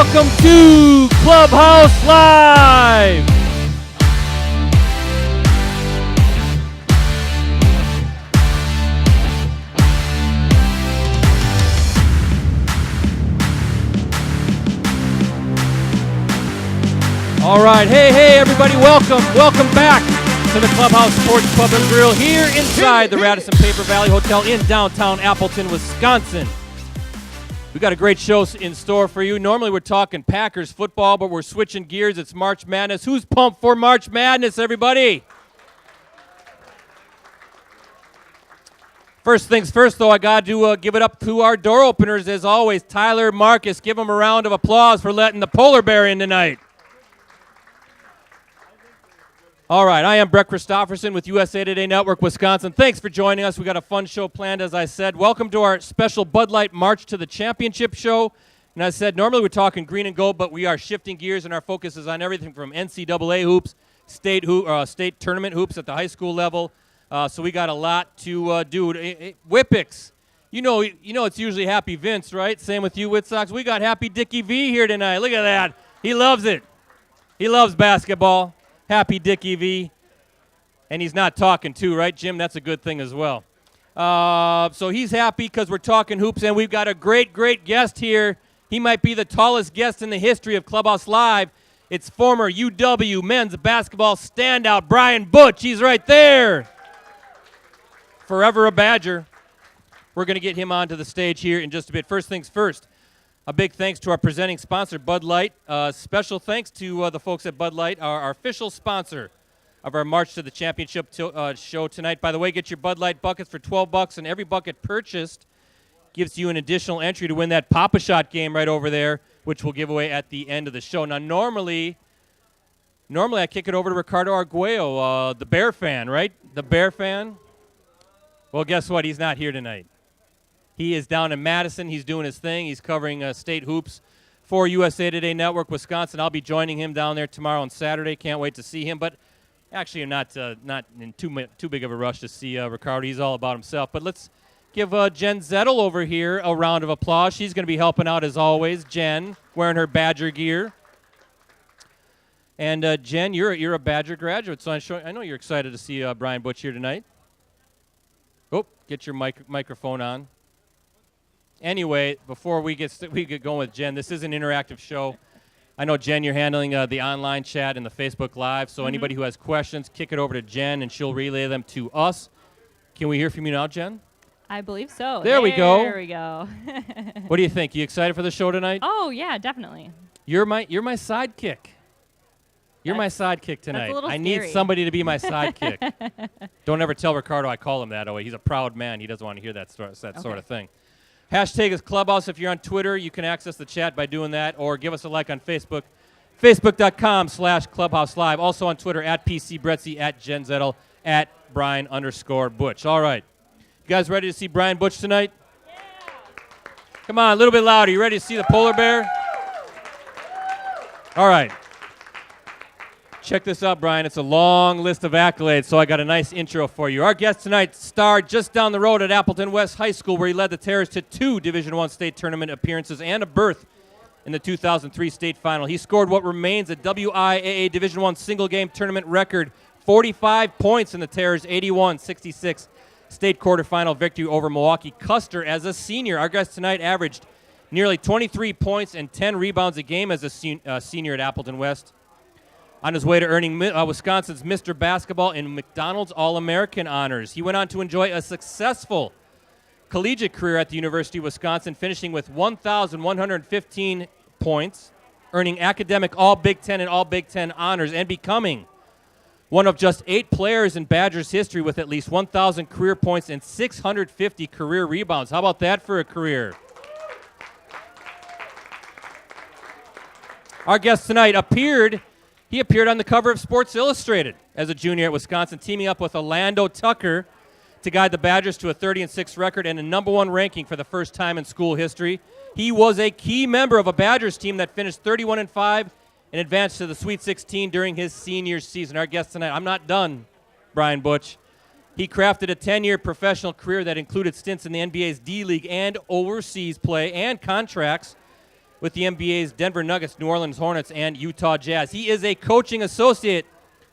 welcome to Clubhouse Live. All right, hey, everybody, welcome back to the Clubhouse Sports Pub and Grill here inside the Radisson Paper Valley Hotel in downtown Appleton, Wisconsin. We got a great show in store for you. Normally we're talking Packers football, but we're switching gears. It's March Madness. Who's pumped for March Madness, everybody? First things first, though, I got to give it up to our door openers, as always. Tyler, Marcus, give them a round of applause for letting the polar bear in tonight. All right, I am Brett Christopherson with USA Today Network Wisconsin. Thanks for joining us. We got a fun show planned, as I said. Welcome to our special Bud Light March to the Championship show. And as I said, normally we're talking green and gold, but we are shifting gears, and our focus is on everything from NCAA hoops, state tournament hoops at the high school level. So we got a lot to do. Whippix, you know, it's usually Happy Vince, right? Same with you, Whit Sox. We got Happy Dickie V here tonight. Look at that. He loves it. He loves basketball. Happy Dickie V. And he's not talking too, right, Jim? That's a good thing as well. So he's happy because we're talking hoops, and we've got a great guest here. He might be the tallest guest in the history of Clubhouse Live. It's former UW men's basketball standout Brian Butch. He's right there. Forever a Badger. We're going to get him onto the stage here in just a bit. First things first. A big thanks to our presenting sponsor, Bud Light. Special thanks to the folks at Bud Light, our official sponsor of our March to the Championship show tonight. By the way, get your Bud Light buckets for $12, and every bucket purchased gives you an additional entry to win that Pop-A-Shot game right over there, which we'll give away at the end of the show. Now, normally I kick it over to Ricardo Arguello, the Bear fan, right? The Bear fan. Well, guess what? He's not here tonight. He is down in Madison. He's doing his thing. He's covering state hoops for USA Today Network Wisconsin. I'll be joining him down there tomorrow and Saturday. Can't wait to see him. But actually, I'm not in too big of a rush to see Ricardo. He's all about himself. But let's give Jen Zettel over here a round of applause. She's going to be helping out as always. Jen, wearing her Badger gear. And Jen, you're a Badger graduate, so I know you're excited to see Brian Butch here tonight. Oh, get your microphone on. Anyway, before we get going with Jen, this is an interactive show. I know, Jen, you're handling the online chat and the Facebook Live, so anybody who has questions, kick it over to Jen, and she'll relay them to us. Can we hear from you now, Jen? I believe so. There we go. There we go. What do you think? You excited for the show tonight? Oh, yeah, definitely. You're my sidekick. You're my sidekick tonight. That's a little I scary. need somebody to be my sidekick. Don't ever tell Ricardo I call him that. Oh, he's a proud man. He doesn't want to hear that sort of thing. Hashtag is Clubhouse. If you're on Twitter, you can access the chat by doing that, or give us a like on Facebook, facebook.com/Clubhouse Live. Also on Twitter, at PCBretzi, at Jen Zettel, at Brian_Butch. All right. You guys ready to see Brian Butch tonight? Yeah. Come on, a little bit louder. You ready to see the polar bear? All right. Check this out, Brian. It's a long list of accolades, so I got a nice intro for you. Our guest tonight starred just down the road at Appleton West High School, where he led the Terrors to 2 Division I state tournament appearances and a berth in the 2003 state final. He scored what remains a WIAA Division I single-game tournament record, 45 points in the Terrors' 81-66 state quarterfinal victory over Milwaukee Custer as a senior. Our guest tonight averaged nearly 23 points and 10 rebounds a game as a senior at Appleton West. On his way to earning Wisconsin's Mr. Basketball and McDonald's All-American honors. He went on to enjoy a successful collegiate career at the University of Wisconsin, finishing with 1,115 points, earning academic All-Big Ten and All-Big Ten honors, and becoming one of just 8 players in Badgers history with at least 1,000 career points and 650 career rebounds. How about that for a career? Our guest tonight appeared on the cover of Sports Illustrated as a junior at Wisconsin, teaming up with Orlando Tucker to guide the Badgers to a 30-6 record and a #1 ranking for the first time in school history. He was a key member of a Badgers team that finished 31-5 and advanced to the Sweet 16 during his senior season. Our guest tonight, I'm not done, Brian Butch. He crafted a 10-year professional career that included stints in the NBA's D-League and overseas play and contracts with the NBA's Denver Nuggets, New Orleans Hornets, and Utah Jazz. He is a coaching associate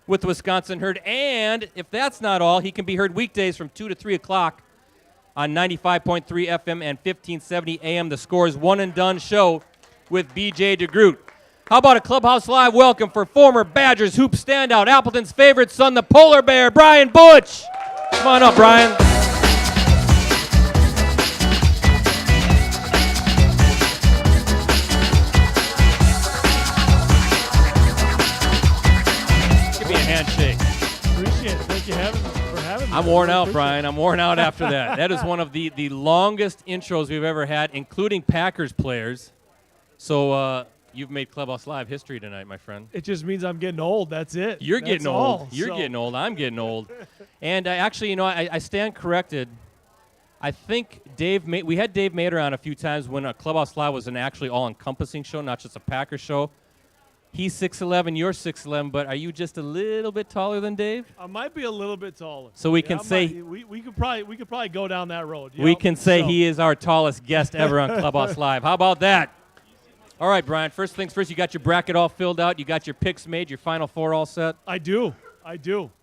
with Wisconsin Herd, and if that's not all, he can be heard weekdays from 2 to 3 o'clock on 95.3 FM and 1570 AM. The Score's One and Done show with B.J. DeGroot. How about a Clubhouse Live welcome for former Badgers hoop standout, Appleton's favorite son, the polar bear, Brian Butch. Come on up, Brian. Give me a handshake. Appreciate it. Thank you for having me. I'm worn out, Brian. I'm worn out after that. That is one of the longest intros we've ever had, including Packers players. So you've made Clubhouse Live history tonight, my friend. It just means I'm getting old. That's it. You're That's getting old. all. You're getting old. I'm getting old. And I stand corrected. I think we had Dave Mader on a few times when Clubhouse Live was an actually all-encompassing show, not just a Packers show. He's 6'11", you're 6'11", but are you just a little bit taller than Dave? I might be a little bit taller. So we can say we could probably go down that road. We can say he is our tallest guest ever on Clubhouse Live. How about that? All right, Brian, first things first, you got your bracket all filled out. You got your picks made, your Final Four all set? I do.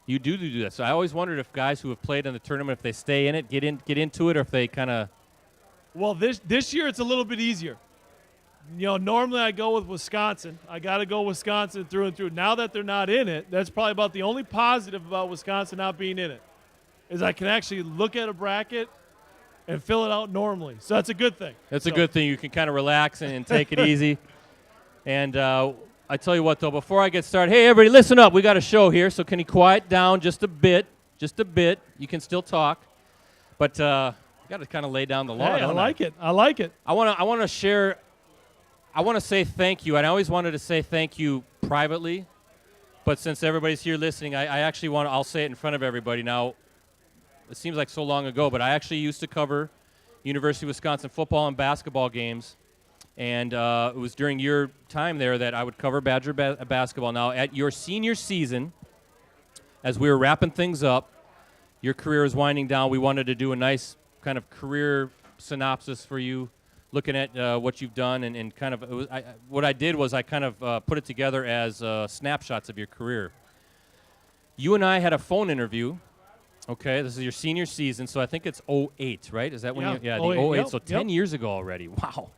You do that. So I always wondered if guys who have played in the tournament, if they stay in it, get into it, or if they kind of... Well, this year it's a little bit easier. Normally I go with Wisconsin. I got to go Wisconsin through and through. Now that they're not in it, that's probably about the only positive about Wisconsin not being in it, is I can actually look at a bracket and fill it out normally. So that's a good thing. That's a good thing. You can kind of relax and take it easy. And I tell you what, though, before I get started, hey, everybody, listen up. We got a show here, so can you quiet down just a bit? Just a bit. You can still talk. But you got to kind of lay down the law. Hey, I like it. I like it. I want to share. I want to say thank you, and I always wanted to say thank you privately, but since everybody's here listening, I actually I'll say it in front of everybody. Now, it seems like so long ago, but I actually used to cover University of Wisconsin football and basketball games, and it was during your time there that I would cover Badger basketball. Now, at your senior season, as we were wrapping things up, your career is winding down. We wanted to do a nice kind of career synopsis for you, looking at what you've done, and kind of what I did was I kind of put it together as snapshots of your career. You and I had a phone interview. Okay, this is your senior season, so I think it's 08, right? Is that when you? Yeah, the 08. Yep, So 10 years ago already. Wow.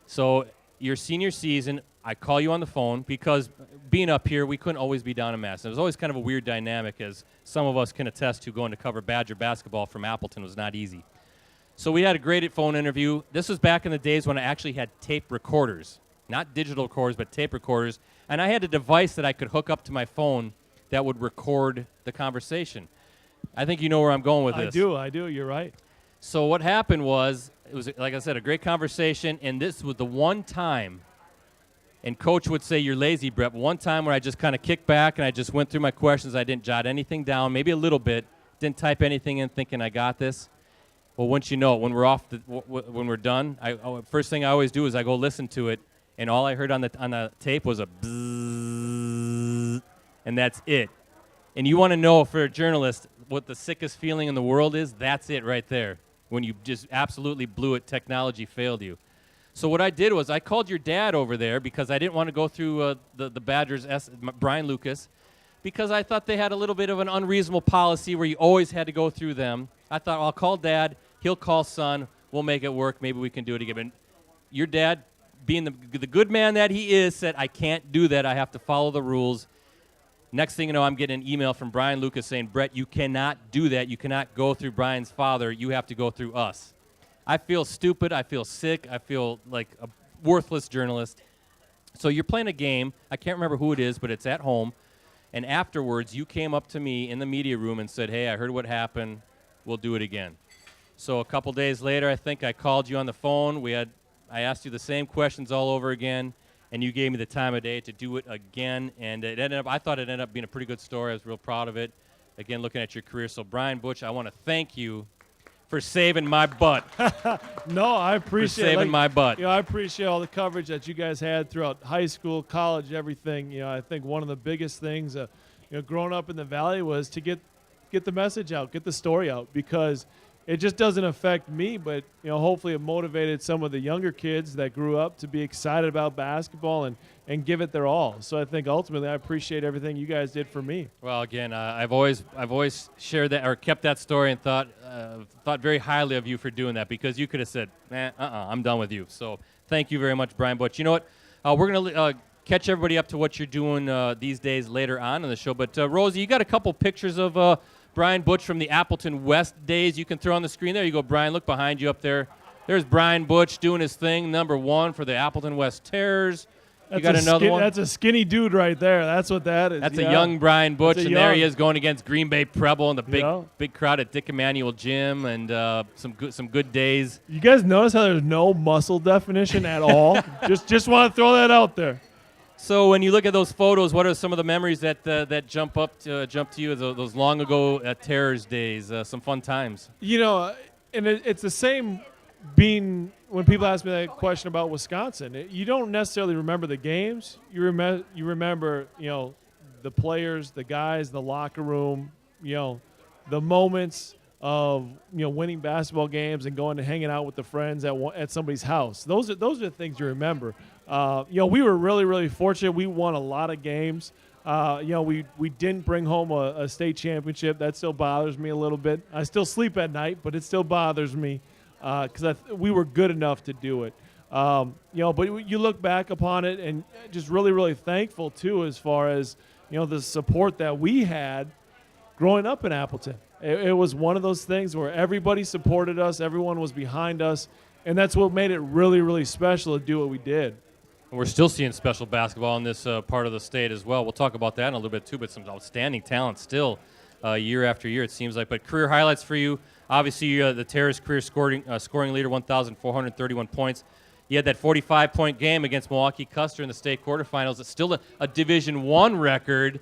So your senior season, I call you on the phone because being up here, we couldn't always be down in Madison. It was always kind of a weird dynamic, as some of us can attest to. Going to cover Badger basketball from Appleton was not easy. So we had a great phone interview. This was back in the days when I actually had tape recorders. Not digital recorders, but tape recorders. And I had a device that I could hook up to my phone that would record the conversation. I think you know where I'm going with this. I do. You're right. So what happened was, it was, like I said, a great conversation, and this was the one time, and Coach would say, you're lazy, Brett, one time where I just kind of kicked back and I just went through my questions. I didn't jot anything down, maybe a little bit, didn't type anything in thinking I got this. Well, once you know it, when we're off, when we're done, first thing I always do is I go listen to it, and all I heard on the tape was a bzzz, and that's it. And you want to know, for a journalist, what the sickest feeling in the world is? That's it right there. When you just absolutely blew it, technology failed you. So what I did was I called your dad over there because I didn't want to go through the Badgers, Brian Lucas, because I thought they had a little bit of an unreasonable policy where you always had to go through them. I thought, I'll call Dad. He'll call Son. We'll make it work. Maybe we can do it again. But your dad, being the good man that he is, said, I can't do that. I have to follow the rules. Next thing you know, I'm getting an email from Brian Lucas saying, Brett, you cannot do that. You cannot go through Brian's father. You have to go through us. I feel stupid. I feel sick. I feel like a worthless journalist. So you're playing a game. I can't remember who it is, but it's at home. And afterwards, you came up to me in the media room and said, hey, I heard what happened. We'll do it again. So a couple days later, I think I called you on the phone. I asked you the same questions all over again, and you gave me the time of day to do it again. And I thought it ended up being a pretty good story. I was real proud of it. Again, looking at your career. So, Brian Butch, I want to thank you for saving my butt. No, I appreciate for saving my butt. I appreciate all the coverage that you guys had throughout high school, college, everything. I think one of the biggest things, growing up in the Valley was to get the message out, get the story out, because it just doesn't affect me, but hopefully it motivated some of the younger kids that grew up to be excited about basketball and give it their all. So I think ultimately I appreciate everything you guys did for me. Well, again, I've always shared that or kept that story and thought very highly of you for doing that, because you could have said, I'm done with you. So thank you very much, Brian Butch. You know what? We're going to catch everybody up to what you're doing these days later on in the show. But Rosie, you got a couple pictures of Brian Butch from the Appleton West days you can throw on the screen. There you go, Brian. Look behind you up there. There's Brian Butch doing his thing, number 1 for the Appleton West Terrors. You got another one? That's a skinny dude right there. That's what that is. That's a young Brian Butch, and there he is going against Green Bay Preble and the big crowd at Dick Emanuel Gym, and some good days. You guys notice how there's no muscle definition at all? just want to throw that out there. So when you look at those photos, what are some of the memories that jump to you? Those long ago Terrors days, some fun times. And it's the same being when people ask me that question about Wisconsin. You don't necessarily remember the games. You remember the players, the guys, the locker room, the moments of winning basketball games and going and hanging out with the friends at somebody's house. Those are the things you remember. We were really, really fortunate. We won a lot of games. We didn't bring home a state championship. That still bothers me a little bit. I still sleep at night, but it still bothers me because we were good enough to do it. But you look back upon it and just really, really thankful too, as far as the support that we had growing up in Appleton. It was one of those things where everybody supported us, everyone was behind us, and that's what made it really, really special to do what we did. And we're still seeing special basketball in this part of the state as well. We'll talk about that in a little bit too, but some outstanding talent still year after year, it seems like. But career highlights for you, obviously the Terrace career scoring leader, 1,431 points. You had that 45-point game against Milwaukee Custer in the state quarterfinals. It's still a Division I record.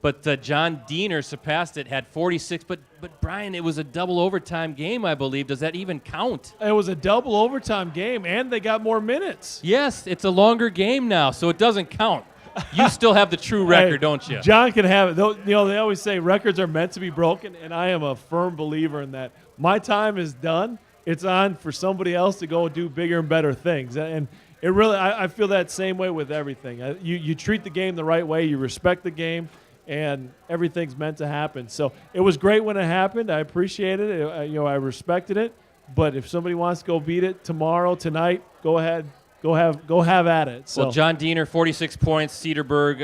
But John Diener surpassed it, had 46. But Brian, it was a double overtime game, I believe. Does that even count? It was a double overtime game, and they got more minutes. Yes, it's a longer game now, so it doesn't count. You still have the true record, don't you? John can have it. They always say records are meant to be broken, and I am a firm believer in that. My time is done. It's on for somebody else to go do bigger and better things. And it really, I feel that same way with everything. You treat the game the right way. You respect the game. And everything's meant to happen. So it was great when it happened. I appreciated it. I respected it. But if somebody wants to go beat it tomorrow, tonight, go ahead, go have at it. So. Well, John Diener, 46 points. Cedarburg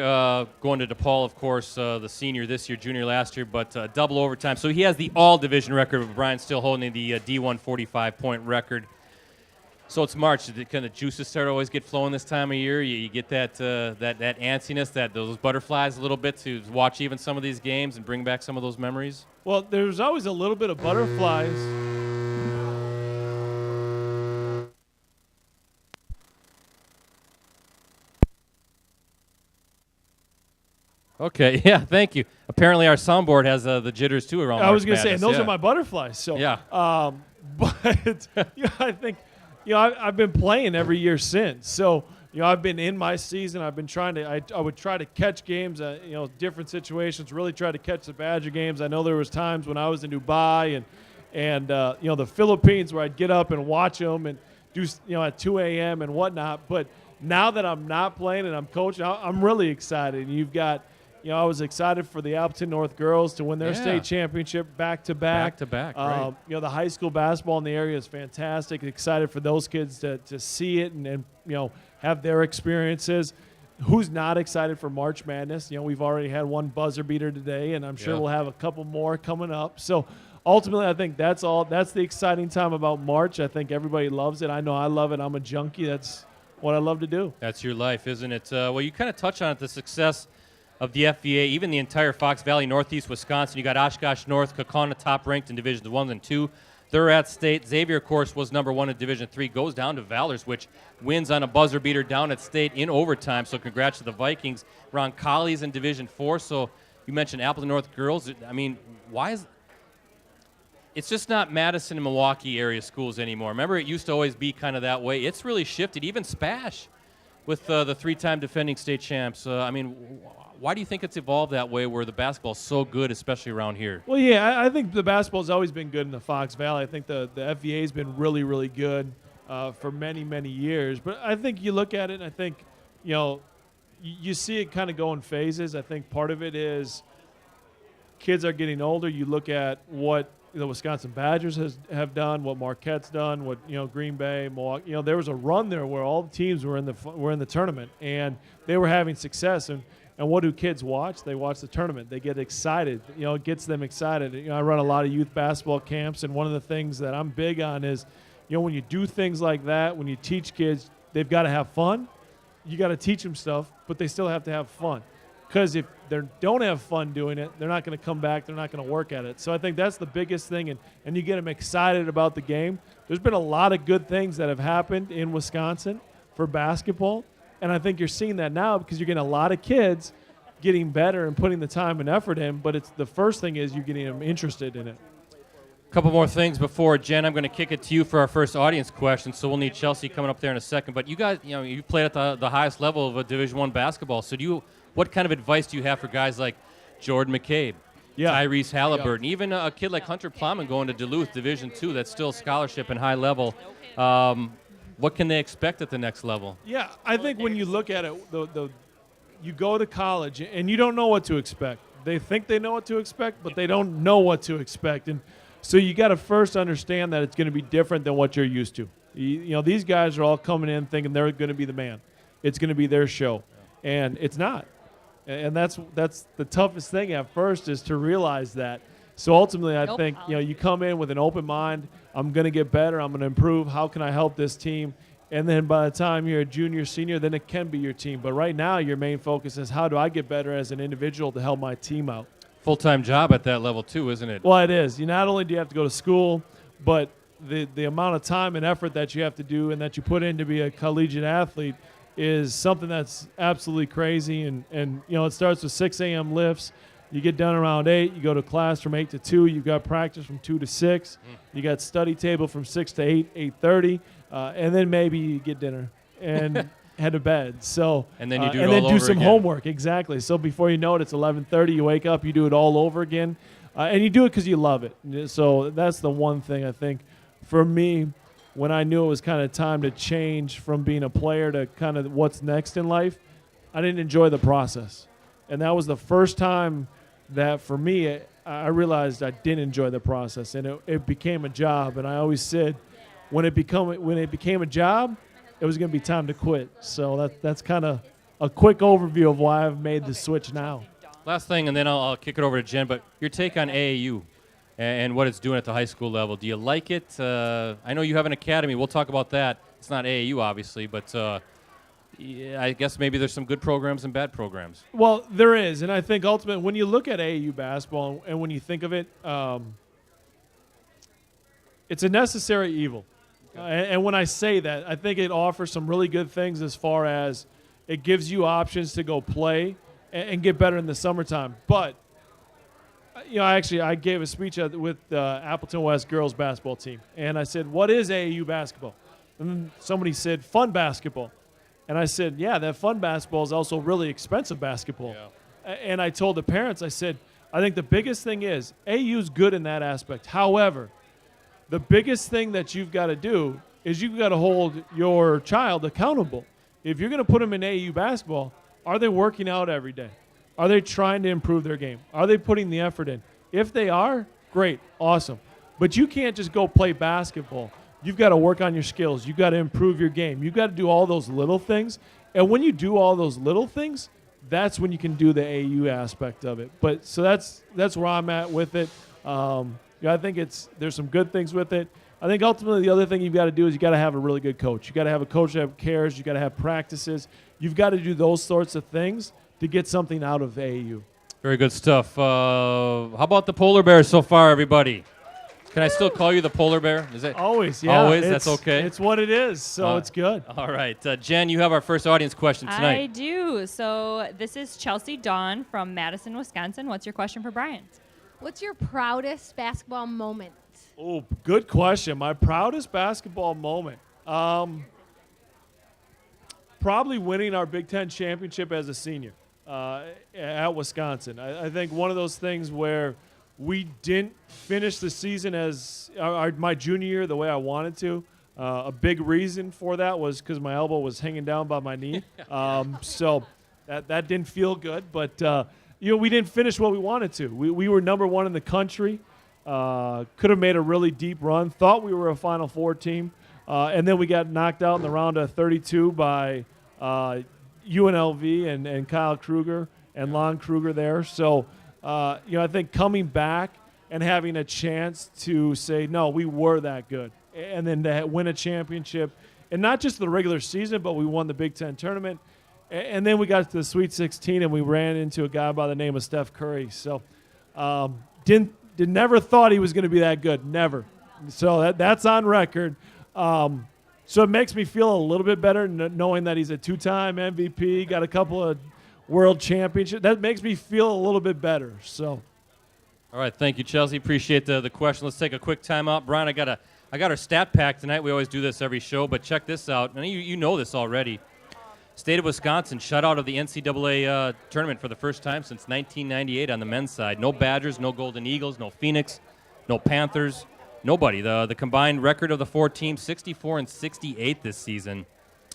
going to DePaul, of course, the senior this year, junior last year, but double overtime. So he has the all-division record, but Brian's still holding the D1 45-point record. So it's March. Can the juices start to always get flowing this time of year? You get that antsiness, those butterflies a little bit to watch even some of these games and bring back some of those memories? Well, there's always a little bit of butterflies. Okay, yeah, thank you. Apparently our soundboard has the jitters too around. I was going to say, and those are my butterflies. So yeah. But I think. I've been playing every year since. So, I've been in my season. I've been trying to – I would try to catch games, different situations, really try to catch the Badger games. I know there was times when I was in Dubai and the Philippines where I'd get up and watch them and do, at 2 a.m. and whatnot. But now that I'm not playing and I'm coaching, I'm really excited. And you've got – I was excited for the Appleton North girls to win their state championship back-to-back. Back-to-back, right. The high school basketball in the area is fantastic. Excited for those kids to see it and have their experiences. Who's not excited for March Madness? We've already had one buzzer beater today, and I'm sure we'll have a couple more coming up. So ultimately, I think that's the exciting time about March. I think everybody loves it. I know I love it. I'm a junkie. That's what I love to do. That's your life, isn't it? Well, you kind of touch on it, the success of the FVA, even the entire Fox Valley, Northeast Wisconsin. You got Oshkosh North, Kaukauna top-ranked in Divisions 1 and 2. They're at state. Xavier, of course, was number 1 in Division 3, goes down to Valors, which wins on a buzzer beater down at state in overtime. So congrats to the Vikings. Roncalli's in Division 4. So you mentioned Appleton North girls. I mean, why is it's just not Madison and Milwaukee area schools anymore. Remember, it used to always be kind of that way. It's really shifted. Even Spash. with the 3-time defending state champs. I mean, why do you think it's evolved that way where the basketball's so good, especially around here? Well, yeah, I think the basketball's always been good in the Fox Valley. I think the FVA's been really, really good for many, many years. But I think you look at it, and I think, you see it kind of go in phases. I think part of it is kids are getting older. You look at what the Wisconsin Badgers have done, what Marquette's done, what Green Bay, Milwaukee. There was a run there where all the teams were in the tournament and they were having success. And what do kids watch? They watch the tournament. They get excited. It gets them excited. I run a lot of youth basketball camps, and one of the things that I'm big on is, when you do things like that, when you teach kids, they've got to have fun. You got to teach them stuff, but they still have to have fun. Because if they don't have fun doing it, they're not going to come back. They're not going to work at it. So I think that's the biggest thing, and you get them excited about the game. There's been a lot of good things that have happened in Wisconsin for basketball, and I think you're seeing that now because you're getting a lot of kids getting better and putting the time and effort in, but it's the first thing is you're getting them interested in it. A couple more things before, Jen, I'm going to kick it to you for our first audience question, so we'll need Chelsea coming up there in a second. But you guys, you played at the highest level of a Division I basketball, so what kind of advice do you have for guys like Jordan McCabe, Tyrese Halliburton, even a kid like Hunter Plowman going to Duluth Division II, that's still scholarship and high level? What can they expect at the next level? Yeah, I think when you look at it, you go to college and you don't know what to expect. They think they know what to expect, but they don't know what to expect. And so you got to first understand that it's going to be different than what you're used to. These guys are all coming in thinking they're going to be the man. It's going to be their show, and it's not. And that's the toughest thing at first is to realize that. So ultimately, I think you come in with an open mind. I'm going to get better. I'm going to improve. How can I help this team? And then by the time you're a junior, senior, then it can be your team. But right now, your main focus is how do I get better as an individual to help my team out. Full-time job at that level too, isn't it? Well, it is. Not only do you have to go to school, but the amount of time and effort that you have to do and that you put in to be a collegiate athlete is something that's absolutely crazy. And it starts with 6 a.m. lifts. You get done around 8. You go to class from 8 to 2. You've got practice from 2 to 6. You got study table from 6 to 8, 8:30. And then maybe you get dinner and head to bed. So and then you do and it then all do over some again. homework. Exactly. So before you know it, it's 11:30. You wake up. You do it all over again, and you do it because you love it. So that's the one thing I think for me. When I knew it was kind of time to change from being a player to kind of what's next in life, I didn't enjoy the process. And that was the first time that for me, I realized I didn't enjoy the process. And it became a job. And I always said when it became a job, it was going to be time to quit. So that's kind of a quick overview of why I've made the switch now. Last thing, and then I'll kick it over to Jen, but your take on AAU. And what it's doing at the high school level. Do you like it? I know you have an academy. We'll talk about that. It's not AAU, obviously, but I guess maybe there's some good programs and bad programs. Well, there is, and I think ultimately when you look at AAU basketball and when you think of it, it's a necessary evil. And when I say that, I think it offers some really good things as far as it gives you options to go play and get better in the summertime. But I gave a speech with the Appleton West girls basketball team, and I said, what is AAU basketball? And then somebody said, fun basketball. And I said, yeah, that fun basketball is also really expensive basketball. Yeah. And I told the parents, I said, I think the biggest thing is AAU is good in that aspect. However, the biggest thing that you've got to do is you've got to hold your child accountable. If you're going to put them in AAU basketball, are they working out every day? Are they trying to improve their game? Are they putting the effort in? If they are, great, awesome. But you can't just go play basketball. You've got to work on your skills. You've got to improve your game. You've got to do all those little things. And when you do all those little things, that's when you can do the AAU aspect of it. But so that's where I'm at with it. I think there's some good things with it. I think ultimately the other thing you've got to do is you got to have a really good coach. You got to have a coach that cares. You got to have practices. You've got to do those sorts of things to get something out of AAU. Very good stuff. How about the polar bear so far, everybody? Can I still call you the polar bear? Is it always? Yeah, always. That's okay. It's what it is, so it's good. All right, Jen, you have our first audience question tonight. I do. So this is Chelsea Dawn from Madison, Wisconsin. What's your question for Brian? What's your proudest basketball moment? Oh, good question. My proudest basketball moment. probably winning our Big Ten championship as a senior at Wisconsin. I think one of those things where we didn't finish the season as my junior year the way I wanted to. A big reason for that was because my elbow was hanging down by my knee. So that didn't feel good. But, we didn't finish what we wanted to. We were number one in the country. Could have made a really deep run. Thought we were a Final Four team. And then we got knocked out in the round of 32 by UNLV and Kyle Kruger and Lon Kruger there. So, I think coming back and having a chance to say, no, we were that good, and then to win a championship, and not just the regular season, but we won the Big Ten tournament, and then we got to the Sweet 16, and we ran into a guy by the name of Steph Curry. So never thought he was going to be that good, never. So that's on record. So it makes me feel a little bit better knowing that he's a two-time MVP, got a couple of world championships. That makes me feel a little bit better. So, all right, thank you, Chelsea. Appreciate the question. Let's take a quick timeout. Brian, I got our stat pack tonight. We always do this every show, but check this out. And you know this already. State of Wisconsin shut out of the NCAA tournament for the first time since 1998 on the men's side. No Badgers, no Golden Eagles, no Phoenix, no Panthers, nobody. The combined record of the four teams, 64-68 this season.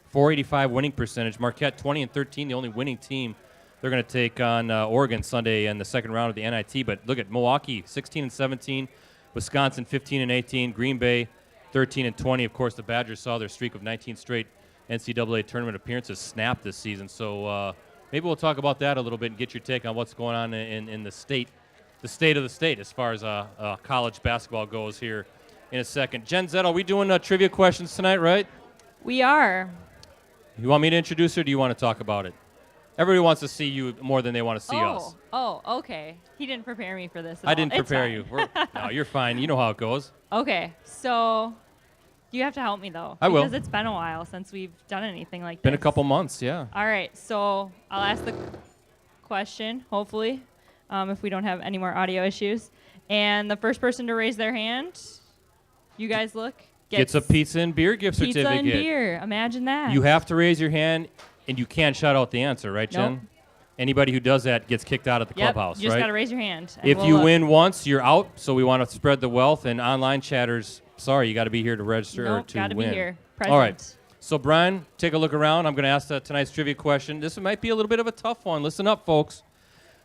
485 winning percentage. Marquette 20-13, the only winning team. They're going to take on Oregon Sunday in the second round of the NIT. But look at Milwaukee 16-17, Wisconsin 15-18, Green Bay 13-20. Of course, the Badgers saw their streak of 19 straight NCAA tournament appearances snap this season. So maybe we'll talk about that a little bit and get your take on what's going on in the state of the state as far as college basketball goes here in a second. Jen Zed, are we doing trivia questions tonight, right? We are. You want me to introduce her, or do you want to talk about it? Everybody wants to see you more than they want to see us. Oh, okay. He didn't prepare me for this at I all. didn't It's prepare fine. you. No, you're fine. You know how it goes. Okay, so you have to help me, though. I will. Because it's been a while since we've done anything like this. Been a couple months, yeah. All right, so I'll ask the question, hopefully, if we don't have any more audio issues. And the first person to raise their hand, you guys look, Gets a pizza and beer gift pizza certificate. and beer. Imagine that. You have to raise your hand, and you can't shout out the answer, right, Jen? Nope. Anybody who does that gets kicked out of the clubhouse, you just right? got to raise your hand. and If we'll you look. win once, you're out, so we want to spread the wealth. And online chatters, sorry, you got to be here to register or Nope, to gotta win. be here. Present. All right. So, Brian, take a look around. I'm going to ask tonight's trivia question. This might be a little bit of a tough one. Listen up, folks.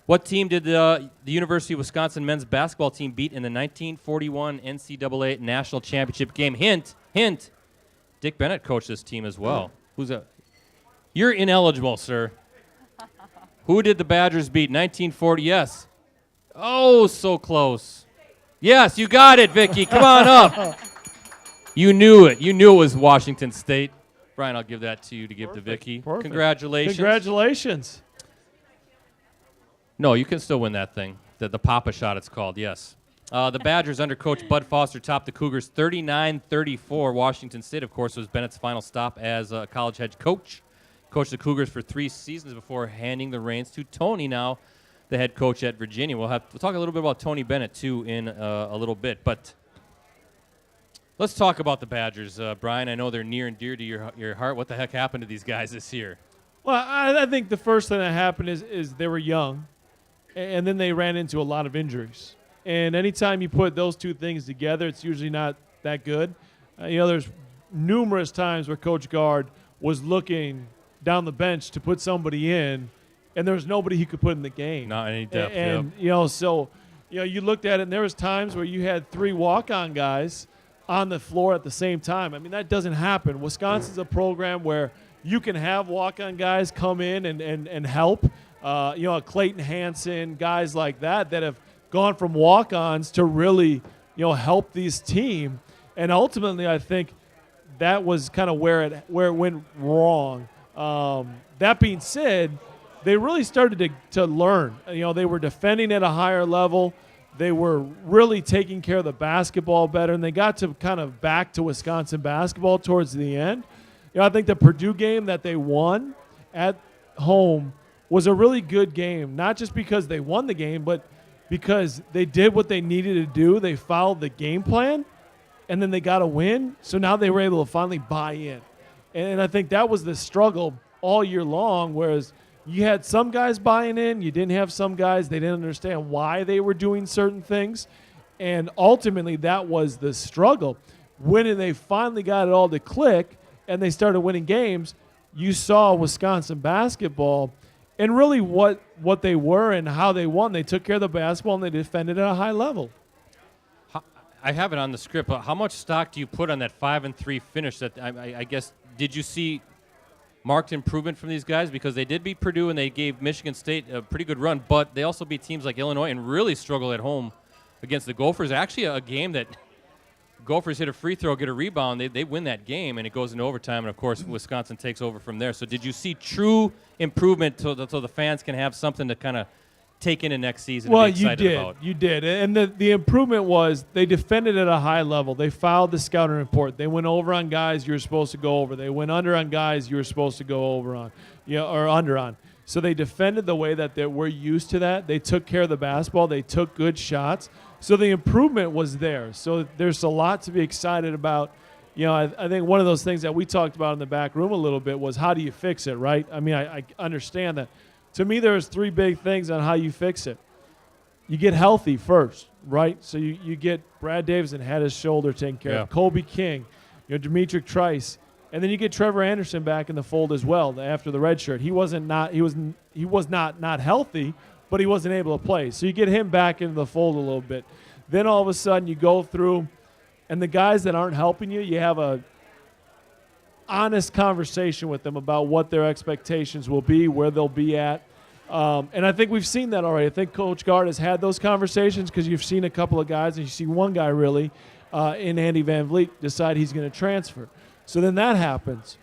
What team did the University of Wisconsin men's basketball team beat in the 1941 NCAA National Championship game? Hint, Dick Bennett coached this team as well. You're ineligible, sir. Who did the Badgers beat? 1940, yes. Oh, so close. Yes, you got it, Vicky. Come on up. You knew it. You knew it was Washington State. Brian, I'll give that to you to give to Vicky. Perfect. Congratulations. Congratulations. No, you can still win that thing. The Papa shot, it's called, yes. The Badgers under Coach Bud Foster topped the Cougars 39-34. Washington State, of course, was Bennett's final stop as a college head coach. Coached the Cougars for 3 seasons before handing the reins to Tony, now the head coach at Virginia. We'll talk a little bit about Tony Bennett, too, in a little bit. But let's talk about the Badgers. Brian, I know they're near and dear to your heart. What the heck happened to these guys this year? Well, I think the first thing that happened is they were young, and then they ran into a lot of injuries. And anytime you put those two things together, it's usually not that good. There's numerous times where Coach Gard was looking down the bench to put somebody in, and there was nobody he could put in the game. Not any depth. And you looked at it, and there was times where you had 3 walk-on guys on the floor at the same time. I mean, that doesn't happen. Wisconsin's a program where you can have walk-on guys come in and help. Clayton Hansen, guys like that have gone from walk-ons to really, help this team. And ultimately, I think that was kind of where it went wrong. That being said, they really started to learn. They were defending at a higher level. They were really taking care of the basketball better, and they got to kind of back to Wisconsin basketball towards the end. I think the Purdue game that they won at home was a really good game, not just because they won the game, but because they did what they needed to do. They followed the game plan, and then they got a win. So now they were able to finally buy in. And I think that was the struggle all year long, whereas you had some guys buying in, you didn't have some guys, they didn't understand why they were doing certain things, and ultimately that was the struggle. When they finally got it all to click and they started winning games, you saw Wisconsin basketball and really what they were and how they won. They took care of the basketball and they defended at a high level. I have it on the script, but how much stock do you put on that 5-3 finish? That I guess, did you see marked improvement from these guys? Because they did beat Purdue and they gave Michigan State a pretty good run, but they also beat teams like Illinois and really struggled at home against the Gophers. Actually, a game that Gophers hit a free throw, get a rebound, they win that game, and it goes into overtime, and, of course, Wisconsin takes over from there. So did you see true improvement so the fans can have something to kind of take into next season and be excited about? You did. And the improvement was they defended at a high level. They fouled the scouting report. They went over on guys you were supposed to go over. They went under on guys you were supposed to go over on, or under on. So they defended the way that they were used to that. They took care of the basketball. They took good shots. So the improvement was there. So there's a lot to be excited about. I think one of those things that we talked about in the back room a little bit was how do you fix it, right? I mean, I understand that. To me, there's three big things on how you fix it. You get healthy first, right? So you get Brad Davison had his shoulder taken care of. Colby King, Demetric Trice, and then you get Trevor Anderson back in the fold as well after the red shirt. He was not healthy, but he wasn't able to play. So you get him back into the fold a little bit. Then all of a sudden you go through, and the guys that aren't helping you have a honest conversation with them about what their expectations will be, where they'll be at. And I think we've seen that already. I think Coach Gard has had those conversations because you've seen a couple of guys, and you see one guy really in Andy Van Vliet decide he's going to transfer. So then that happens.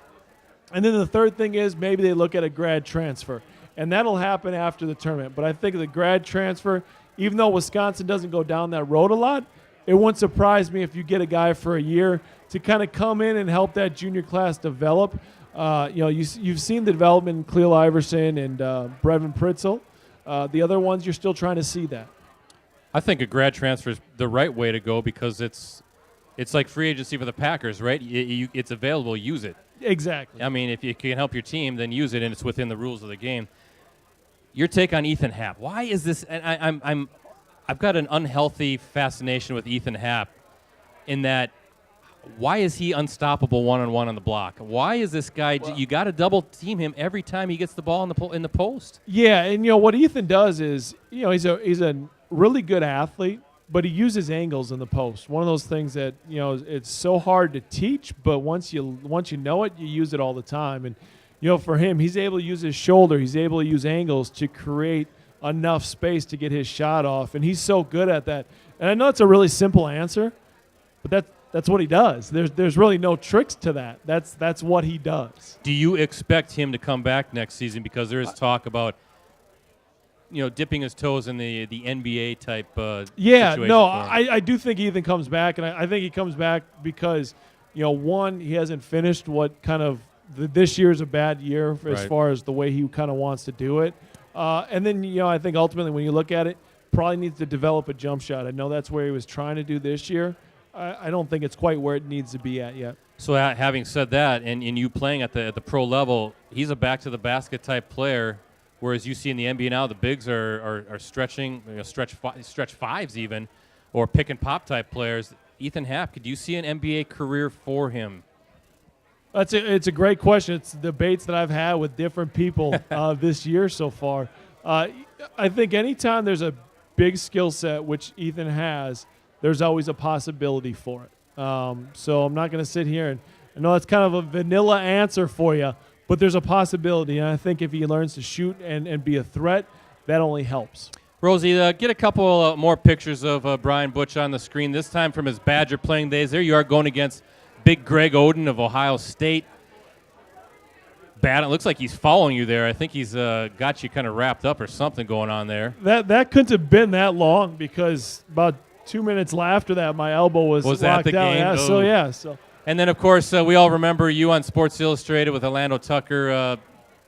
And then the third thing is maybe they look at a grad transfer. And that'll happen after the tournament. But I think the grad transfer, even though Wisconsin doesn't go down that road a lot, it wouldn't surprise me if you get a guy for a year to kind of come in and help that junior class develop. You've seen the development in Cleo Iverson and Brevin Pritzel. The other ones, you're still trying to see that. I think a grad transfer is the right way to go because it's like free agency for the Packers, right? It's available, use it. Exactly. I mean, if you can help your team, then use it, and it's within the rules of the game. Your take on Ethan Happ. Why is this? And I've got an unhealthy fascination with Ethan Happ in that why is he unstoppable one-on-one on the block? Why is this guy you got to double team him every time he gets the ball in the post? Yeah, and what Ethan does is he's a really good athlete, but he uses angles in the post. One of those things that it's so hard to teach, but once you know it, you use it all the time. And for him, he's able to use his shoulder. He's able to use angles to create enough space to get his shot off, and he's so good at that. And I know it's a really simple answer, but that's what he does. There's really no tricks to that. That's what he does. Do you expect him to come back next season? Because there is talk about dipping his toes in the NBA type situation. No, I do think Ethan comes back, and I think he comes back because one, he hasn't finished what kind of this year's a bad year as far as the way he kind of wants to do it. And then, I think ultimately when you look at it, probably needs to develop a jump shot. I know that's where he was trying to do this year. I don't think it's quite where it needs to be at yet. So having said that, and you playing at the pro level, he's a back-to-the-basket type player, whereas you see in the NBA now the bigs are stretching, stretch fives even, or pick-and-pop type players. Ethan Happ, could you see an NBA career for him? It's a great question. It's debates that I've had with different people this year so far. I think anytime there's a big skill set, which Ethan has, there's always a possibility for it. So I'm not going to sit here and I know that's kind of a vanilla answer for you, but there's a possibility. And I think if he learns to shoot and be a threat, that only helps. Rosie, get a couple more pictures of Brian Butch on the screen, this time from his Badger playing days. There you are going against Big Greg Oden of Ohio State. It looks like he's following you there. I think he's got you kind of wrapped up or something going on there. That couldn't have been that long because about 2 minutes after that, my elbow was locked that the game? Yeah, so. And then, of course, we all remember you on Sports Illustrated with Orlando Tucker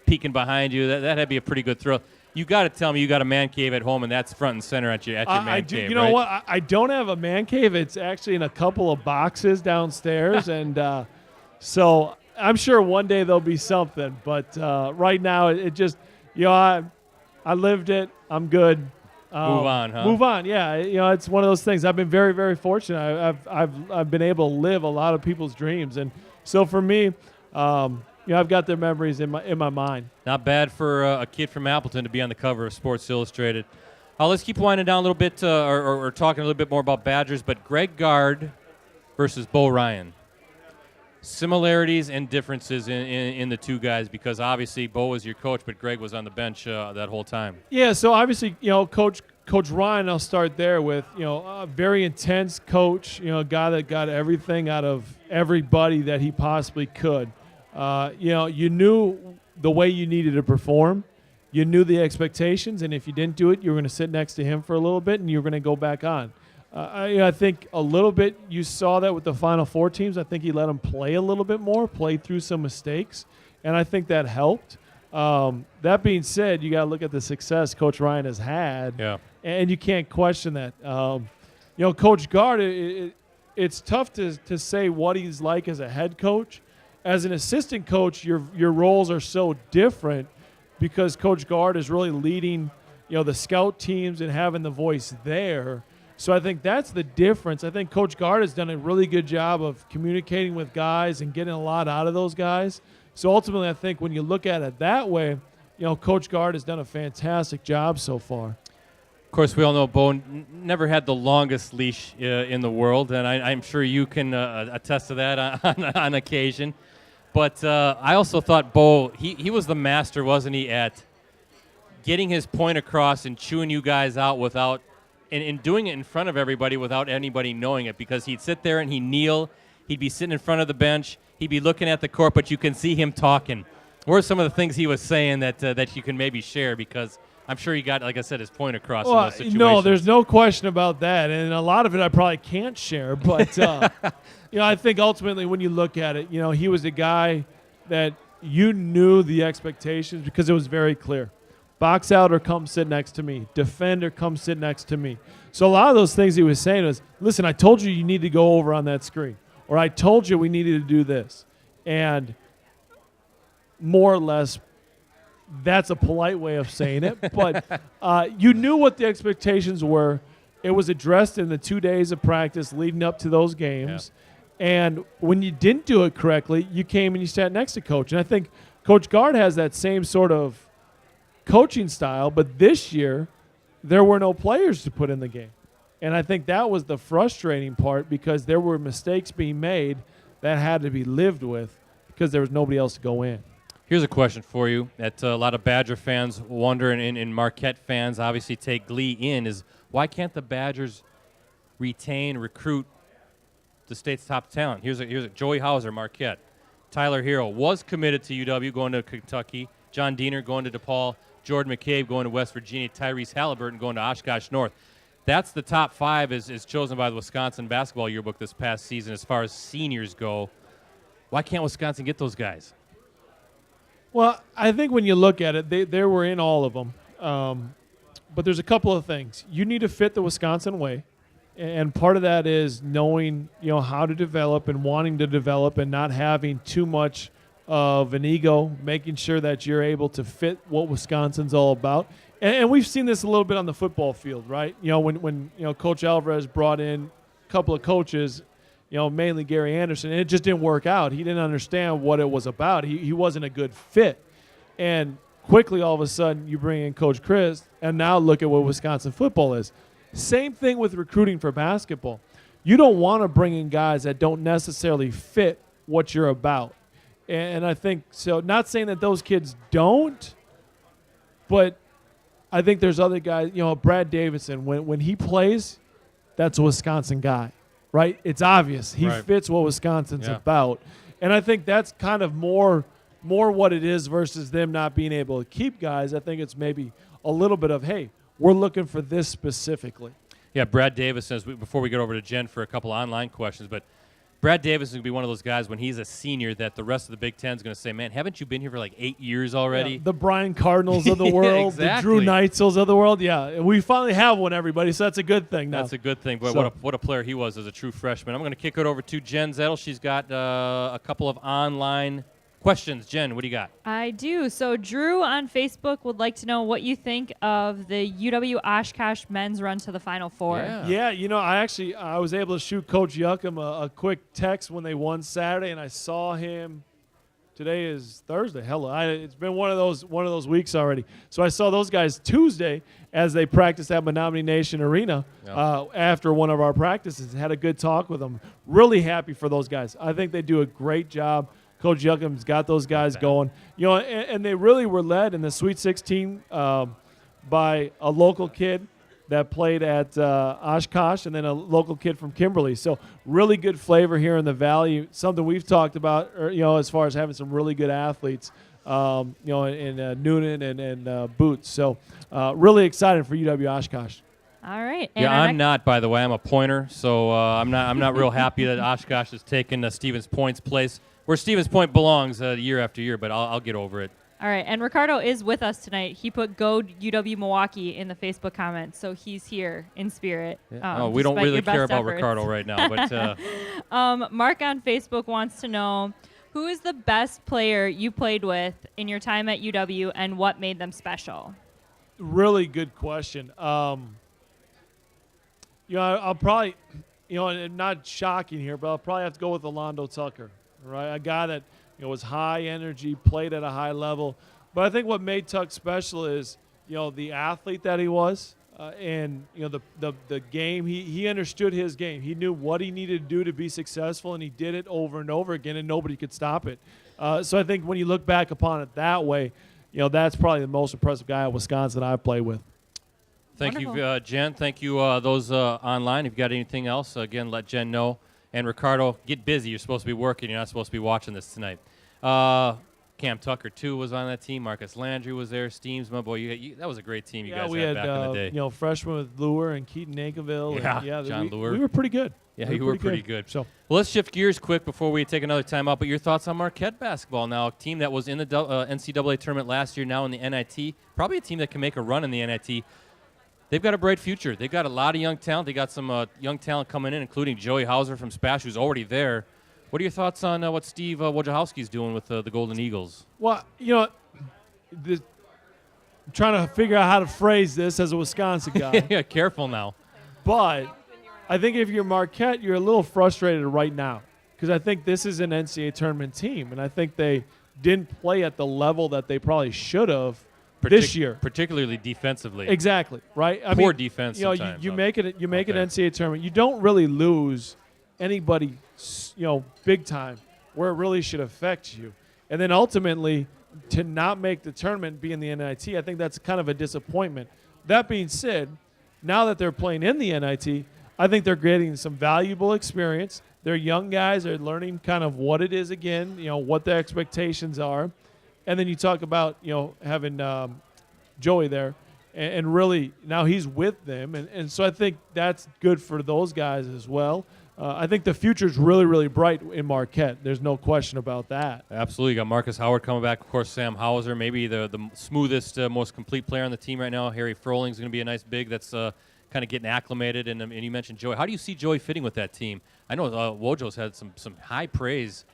peeking behind you. That had to be a pretty good thrill. You got to tell me you got a man cave at home, and that's front and center at your man cave. You know what? I don't have a man cave. It's actually in a couple of boxes downstairs, and so I'm sure one day there'll be something, but right now it just, I lived it. I'm good. Move on, huh? Move on. Yeah, it's one of those things. I've been very, very fortunate. I've been able to live a lot of people's dreams, and so for me, I've got their memories in my mind. Not bad for a kid from Appleton to be on the cover of Sports Illustrated. Let's keep winding down a little bit, or talking a little bit more about Badgers. But Greg Gard versus Bo Ryan. Similarities and differences in the two guys, because obviously Bo was your coach, but Greg was on the bench that whole time. Yeah, so obviously, Coach Ryan, I'll start there with, a very intense coach, a guy that got everything out of everybody that he possibly could. You knew the way you needed to perform. You knew the expectations, and if you didn't do it, you were going to sit next to him for a little bit, and you were going to go back on. I think a little bit you saw that with the Final Four teams. I think he let them play a little bit more, play through some mistakes, and I think that helped. That being said, you got to look at the success Coach Ryan has had, and you can't question that. Coach Gard, it's tough to say what he's like as a head coach. As an assistant coach, your roles are so different because Coach Gard is really leading, the scout teams and having the voice there. So I think that's the difference. I think Coach Gard has done a really good job of communicating with guys and getting a lot out of those guys. So ultimately, I think when you look at it that way, Coach Gard has done a fantastic job so far. Of course, we all know Bo never had the longest leash in the world, and I'm sure you can attest to that on occasion. But I also thought Bo, he was the master, wasn't he, at getting his point across and chewing you guys out without – and doing it in front of everybody without anybody knowing it, because he'd sit there and he'd kneel, he'd be sitting in front of the bench, he'd be looking at the court, but you can see him talking. What are some of the things he was saying that you can maybe share? Because I'm sure he got, like I said, his point across in those situations. No, there's no question about that, and a lot of it I probably can't share, but I think ultimately when you look at it, he was a guy that you knew the expectations because it was very clear. Box out or come sit next to me. Defend or come sit next to me. So a lot of those things he was saying was, listen, I told you need to go over on that screen. Or I told you we needed to do this. And more or less, that's a polite way of saying it. But you knew what the expectations were. It was addressed in the 2 days of practice leading up to those games. Yeah. And when you didn't do it correctly, you came and you sat next to Coach. And I think Coach Gard has that same sort of coaching style, but this year there were no players to put in the game. And I think that was the frustrating part because there were mistakes being made that had to be lived with because there was nobody else to go in. Here's a question for you that a lot of Badger fans wonder, and Marquette fans obviously take glee in, is why can't the Badgers recruit the state's top talent? Here's a Joey Hauser, Marquette. Tyler Hero was committed to UW, going to Kentucky. John Diener going to DePaul. Jordan McCabe going to West Virginia, Tyrese Halliburton going to Oshkosh North. That's the top five is chosen by the Wisconsin basketball yearbook this past season as far as seniors go. Why can't Wisconsin get those guys? Well, I think when you look at it, they were in all of them. But there's a couple of things. You need to fit the Wisconsin way. And part of that is knowing, how to develop and wanting to develop and not having too much of an ego, making sure that you're able to fit what Wisconsin's all about. And we've seen this a little bit on the football field, right? When Coach Alvarez brought in a couple of coaches, mainly Gary Anderson, and it just didn't work out. He didn't understand what it was about. He wasn't a good fit. And quickly, all of a sudden, you bring in Coach Chris, and now look at what Wisconsin football is. Same thing with recruiting for basketball. You don't want to bring in guys that don't necessarily fit what you're about. And I think so, not saying that those kids don't, but I think there's other guys, Brad Davison, when he plays, that's a Wisconsin guy, right? It's obvious. He fits what Wisconsin's about. And I think that's kind of more what it is versus them not being able to keep guys. I think it's maybe a little bit of, hey, we're looking for this specifically. Yeah, Brad Davis says, before we get over to Jen for a couple online questions, but Brad Davis is going to be one of those guys when he's a senior that the rest of the Big Ten is going to say, man, haven't you been here for like 8 years already? Yeah, the Brian Cardinals of the world, exactly. the Drew Neitzel's of the world. Yeah, we finally have one, everybody, so that's a good thing now. That's a good thing, but what a player he was as a true freshman. I'm going to kick it over to Jen Zettel. She's got a couple of online questions. Jen, what do you got? I do. So Drew on Facebook would like to know what you think of the UW Oshkosh men's run to the Final Four. Yeah, I was able to shoot Coach Yuckham a quick text when they won Saturday, and I saw him. Today is Thursday. Hello, it's been one of those weeks already. So I saw those guys Tuesday as they practiced at Menominee Nation Arena after one of our practices. Had a good talk with them. Really happy for those guys. I think they do a great job. Coach Yuckham's got those guys going. And they really were led in the Sweet 16 by a local kid that played at Oshkosh and then a local kid from Kimberly. So really good flavor here in the Valley, something we've talked about, as far as having some really good athletes, in Noonan and Boots. So really excited for UW Oshkosh. All right. And I'm not, by the way. I'm a pointer, so I'm not real happy that Oshkosh has taken Stevens Point's place, where Stevens Point belongs year after year, but I'll get over it. All right, and Ricardo is with us tonight. He put "Go UW Milwaukee" in the Facebook comments, so he's here in spirit. Yeah. We don't really care about Ricardo right now. But Mark on Facebook wants to know, who is the best player you played with in your time at UW, and what made them special? Really good question. I'll probably, and not shocking here, but I'll probably have to go with Alondo Tucker, right? A guy that was high energy, played at a high level. But I think what made Tuck special is, the athlete that he was, and the game. He understood his game. He knew what he needed to do to be successful, and he did it over and over again, and nobody could stop it. So I think when you look back upon it that way, that's probably the most impressive guy at Wisconsin I've played with. Thank you, Jen. Thank you, those online. If you got anything else, again, let Jen know. And Ricardo, get busy. You're supposed to be working. You're not supposed to be watching this tonight. Cam Tucker, too, was on that team. Marcus Landry was there. Steams, my boy. That was a great team you guys had back in the day. Freshman with Lure and Keaton Nankiville. John Lure. We were pretty good. Yeah, you were pretty good. So, well, let's shift gears quick before we take another time out. But your thoughts on Marquette basketball now, a team that was in the NCAA tournament last year, now in the NIT. Probably a team that can make a run in the NIT. They've got a bright future. They've got a lot of young talent. They got some young talent coming in, including Joey Hauser from Spash, who's already there. What are your thoughts on what Steve Wojciechowski's doing with the Golden Eagles? Well, I'm trying to figure out how to phrase this as a Wisconsin guy. Yeah, careful now. But I think if you're Marquette, you're a little frustrated right now because I think this is an NCAA tournament team, and I think they didn't play at the level that they probably should have this year, particularly defensively. Exactly, right? Poor defense. You make it an NCAA tournament. You don't really lose anybody, big time where it really should affect you. And then ultimately, to not make the tournament, be in the NIT, I think that's kind of a disappointment. That being said, now that they're playing in the NIT, I think they're getting some valuable experience. They're young guys. They're learning kind of what it is again, what their expectations are. And then you talk about, having Joey there, and really now he's with them. And so I think that's good for those guys as well. I think the future is really, really bright in Marquette. There's no question about that. Absolutely. You got Marcus Howard coming back. Of course, Sam Hauser, maybe the smoothest, most complete player on the team right now. Harry Frohling's going to be a nice big that's kind of getting acclimated. And you mentioned Joey. How do you see Joey fitting with that team? I know Wojo's had some high praise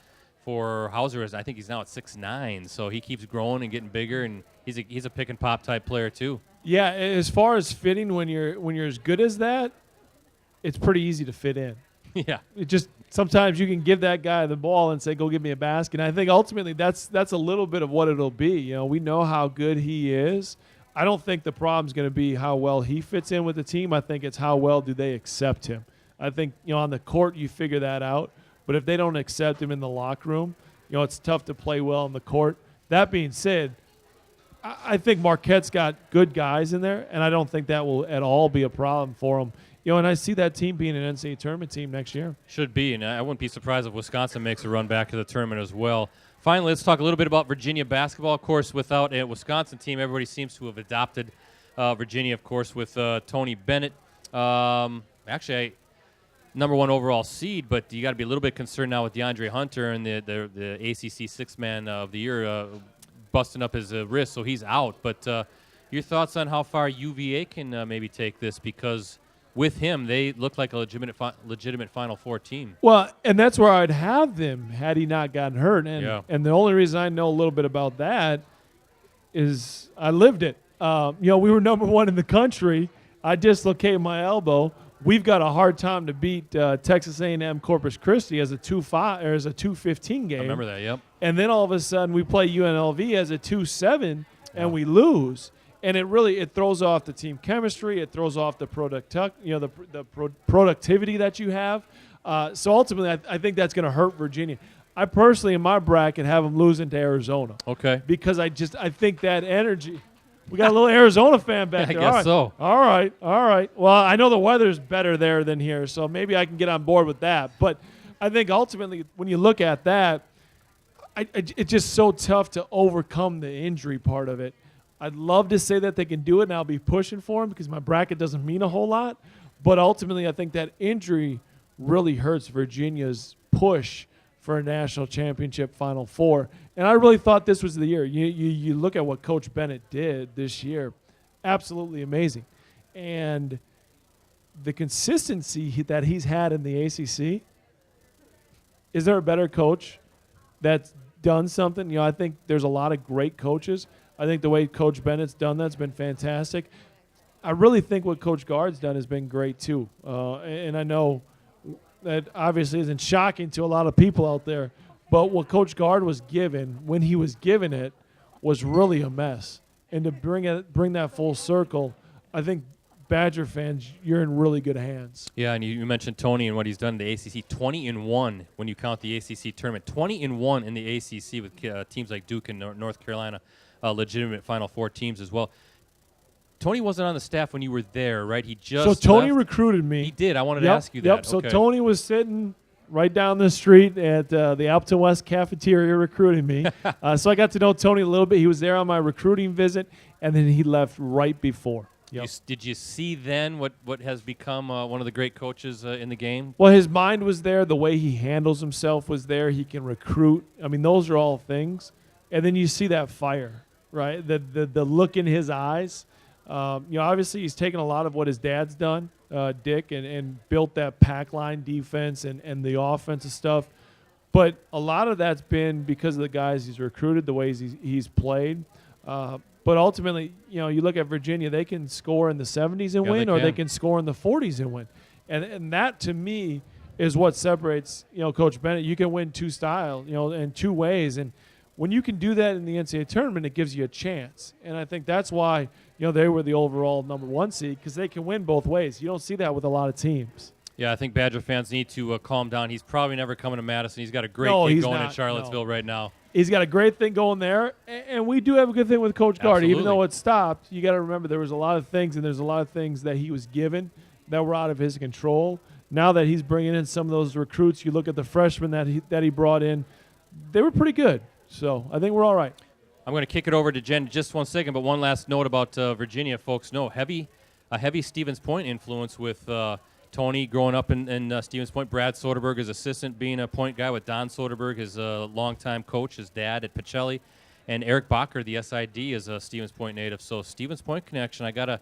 for Hauser. I think he's now at 6'9", so he keeps growing and getting bigger, and he's a pick and pop type player too. Yeah, as far as fitting, when you're as good as that, it's pretty easy to fit in. Yeah, it just sometimes you can give that guy the ball and say, "Go give me a basket." And I think ultimately that's a little bit of what it'll be. We know how good he is. I don't think the problem's going to be how well he fits in with the team. I think it's how well do they accept him. I think on the court you figure that out. But if they don't accept him in the locker room, it's tough to play well in the court. That being said, I think Marquette's got good guys in there, and I don't think that will at all be a problem for them. And I see that team being an NCAA tournament team next year. Should be, and I wouldn't be surprised if Wisconsin makes a run back to the tournament as well. Finally, let's talk a little bit about Virginia basketball. Of course, without a Wisconsin team, everybody seems to have adopted Virginia, of course, with Tony Bennett. number one overall seed, but you got to be a little bit concerned now with DeAndre Hunter and the ACC six-man of the year busting up his wrist, so he's out. But your thoughts on how far UVA can maybe take this, because with him they look like a legitimate Final Four team. Well, and that's where I'd have them had he not gotten hurt. And Yeah. and the only reason I know a little bit about that is I lived it. We were number one in the country. I dislocated my elbow. We've got a hard time to beat Texas A&M Corpus Christi as a 2-5 or as a 2-15 game. I remember that. Yep. And then all of a sudden we play UNLV as a 2-7 and we lose. And it throws off the team chemistry. It throws off the productivity that you have. So ultimately, I think that's going to hurt Virginia. I personally, in my bracket, have them losing to Arizona. Okay. Because I think that energy. We got a little Arizona fan back I there. guess All right. so. All right. Well, I know the weather's better there than here, so maybe I can get on board with that. But I think ultimately, when you look at that, it's just so tough to overcome the injury part of it. I'd love to say that they can do it, and I'll be pushing for them because my bracket doesn't mean a whole lot. But ultimately, I think that injury really hurts Virginia's push for a national championship Final Four. And I really thought this was the year. You look at what Coach Bennett did this year, absolutely amazing. And the consistency that he's had in the ACC, is there a better coach that's done something? I think there's a lot of great coaches. I think the way Coach Bennett's done that's been fantastic. I really think what Coach Gard's done has been great too. And I know that obviously isn't shocking to a lot of people out there, but what Coach Gard was given when he was given it was really a mess. And to bring that full circle, I think Badger fans, you're in really good hands. Yeah, and you mentioned Tony and what he's done in the ACC. 20-1 when you count the ACC tournament. 20-1 in the ACC with teams like Duke and North Carolina. Legitimate Final Four teams as well. Tony wasn't on the staff when you were there, right? He just So Tony left. recruited me. He did. I wanted to ask you that. Yep. So Okay. Tony was sitting right down the street at the Alpha West cafeteria recruiting me. So I got to know Tony a little bit. He was there on my recruiting visit, and then he left right before. Yep. Did you see then what has become one of the great coaches in the game? Well, his mind was there. The way he handles himself was there. He can recruit. I mean, those are all things. And then you see that fire. Right, the look in his eyes. Obviously he's taken a lot of what his dad's done, Dick, and built that pack line defense and the offensive stuff. But a lot of that's been because of the guys he's recruited, the ways he's played. But ultimately, you look at Virginia, they can score in the 70s and win, or they can score in the 40s and win. And that, to me, is what separates, Coach Bennett. You can win two styles, in two ways. And when you can do that in the NCAA tournament, it gives you a chance. And I think that's why, they were the overall number one seed, because they can win both ways. You don't see that with a lot of teams. Yeah, I think Badger fans need to calm down. He's probably never coming to Madison. He's got a great thing going in Charlottesville right now. He's got a great thing going there. And we do have a good thing with Coach Gard. Even though it stopped, you got to remember there was a lot of things, and there's a lot of things that he was given that were out of his control. Now that he's bringing in some of those recruits, you look at the freshmen that he brought in, they were pretty good. So I think we're all right. I'm going to kick it over to Jen in just 1 second, but one last note about Virginia. Folks know a heavy Stevens Point influence with Tony growing up in Stevens Point. Brad Soderberg, his assistant, being a point guy with Don Soderberg, his longtime coach, his dad at Pacelli. And Eric Bacher, the SID, is a Stevens Point native. So Stevens Point connection, I got a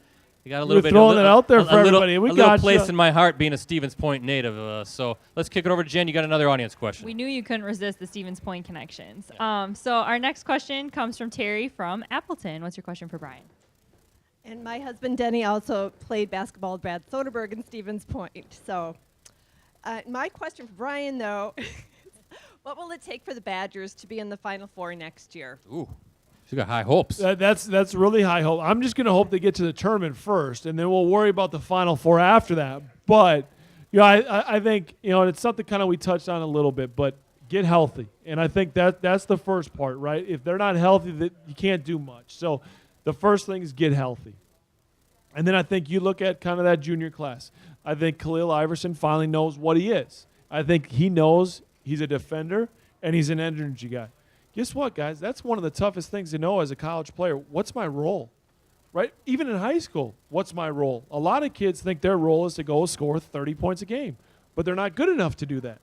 little bit throwing it out there for everybody. A little place in my heart being a Stevens Point native. So let's kick it over to Jen. You got another audience question. We knew you couldn't resist the Stevens Point connections. So our next question comes from Terry from Appleton. What's your question for Brian? And my husband Denny also played basketball with Brad Soderberg in Stevens Point. So my question for Brian, though, what will it take for the Badgers to be in the Final Four next year? Ooh. You got high hopes. That's really high hope. I'm just going to hope they get to the tournament first, and then we'll worry about the Final Four after that. But I think it's something kind of we touched on a little bit. But get healthy, and I think that's the first part, right? If they're not healthy, you can't do much. So the first thing is get healthy, and then I think you look at kind of that junior class. I think Khalil Iverson finally knows what he is. I think he knows he's a defender and he's an energy guy. Guess what, guys? That's one of the toughest things to know as a college player. What's my role? Right? Even in high school, what's my role? A lot of kids think their role is to go score 30 points a game. but they're not good enough to do that.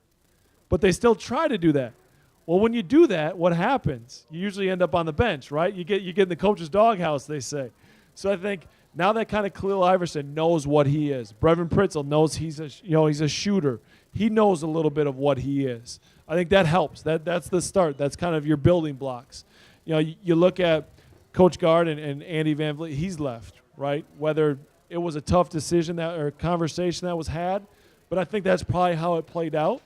But they still try to do that. Well, when you do that, what happens? You usually end up on the bench, right? You get in the coach's doghouse, they say. So I think now that kind of Khalil Iverson knows what he is. Brevin Pritzel knows he's a shooter. He knows a little bit of what he is. I think that helps. That's the start. That's kind of your building blocks. You look at Coach Gard and Andy Van Vliet. He's left, right? Whether it was a tough decision or conversation that was had, but I think that's probably how it played out.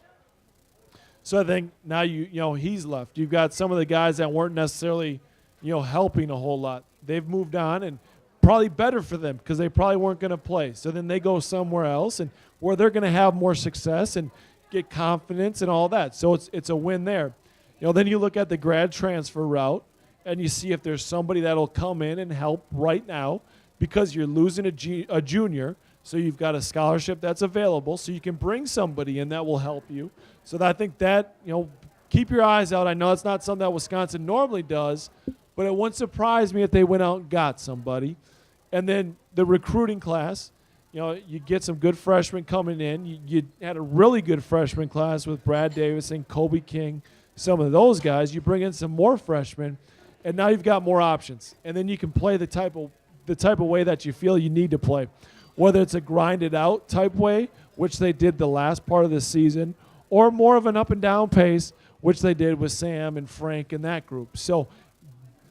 So I think now he's left. You've got some of the guys that weren't necessarily helping a whole lot. They've moved on, and probably better for them because they probably weren't going to play. So then they go somewhere else and where they're going to have more success and get confidence and all that. So it's a win there. Then you look at the grad transfer route and you see if there's somebody that'll come in and help right now because you're losing a junior. So you've got a scholarship that's available, so you can bring somebody in that will help you. So I think that, keep your eyes out. I know it's not something that Wisconsin normally does, but it wouldn't surprise me if they went out and got somebody. And then the recruiting class, you get some good freshmen coming in. You had a really good freshman class with Brad Davison, Kobe King, some of those guys. You bring in some more freshmen, and now you've got more options. And then you can play the type of way that you feel you need to play. Whether it's a grinded-out type way, which they did the last part of the season, or more of an up-and-down pace, which they did with Sam and Frank and that group. So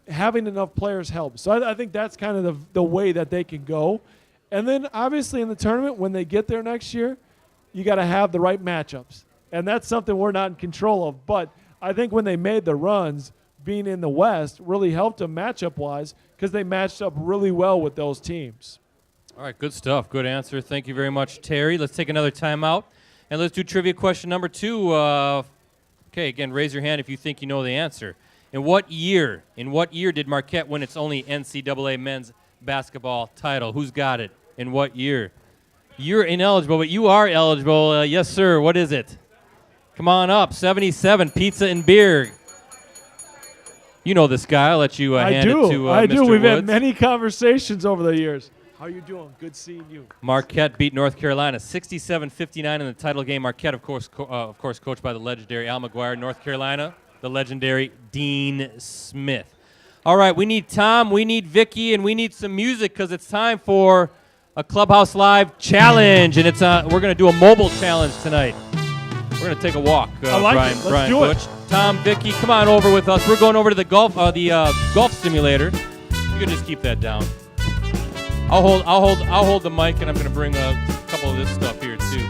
having enough players helps. So I think that's kind of the way that they can go. And then, obviously, in the tournament, when they get there next year, you got to have the right matchups. And that's something we're not in control of. But I think when they made the runs, being in the West really helped them matchup-wise because they matched up really well with those teams. All right, good stuff. Good answer. Thank you very much, Terry. Let's take another timeout, and let's do trivia question number 2. Okay, again, raise your hand if you think you know the answer. In what year did Marquette win its only NCAA men's basketball title? Who's got it? In what year? You're ineligible, but you are eligible. Yes, sir. What is it? Come on up. 77, pizza and beer. You know this guy. I'll let you hand it to Mr. I do. We've Woods. had many conversations over the years. How are you doing? Good seeing you. Marquette beat North Carolina 67-59 in the title game. Marquette, of course, coached by the legendary Al McGuire. North Carolina, the legendary Dean Smith. All right, we need Tom, we need Vicky, and we need some music because it's time for a Clubhouse Live challenge, and it's we're going to do a mobile challenge tonight. We're going to take a walk. I like Brian, it. Let's Brian do Butch. it. Tom, Vicky, come on over with us. We're going over to the golf simulator. You can just keep that down. I'll hold the mic, and I'm going to bring a couple of this stuff here too.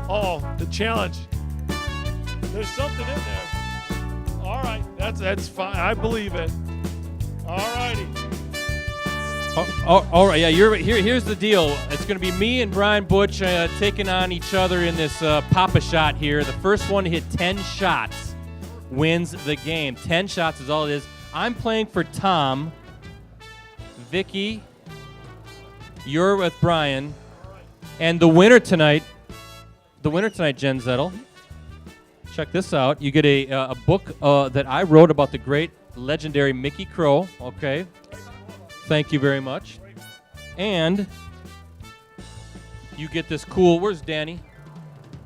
Oh, the challenge. There's something in there. All right, that's fine. I believe it. All righty. All right, yeah. Here's the deal. It's going to be me and Brian Butch taking on each other in this Papa shot here. The first one to hit 10 shots wins the game. 10 shots is all it is. I'm playing for Tom. Vicky, you're with Brian, and the winner tonight, Jen Zettel. Check this out. You get a book that I wrote about the great, legendary Mickey Crow. Okay. Thank you very much. And you get this cool. Where's Danny?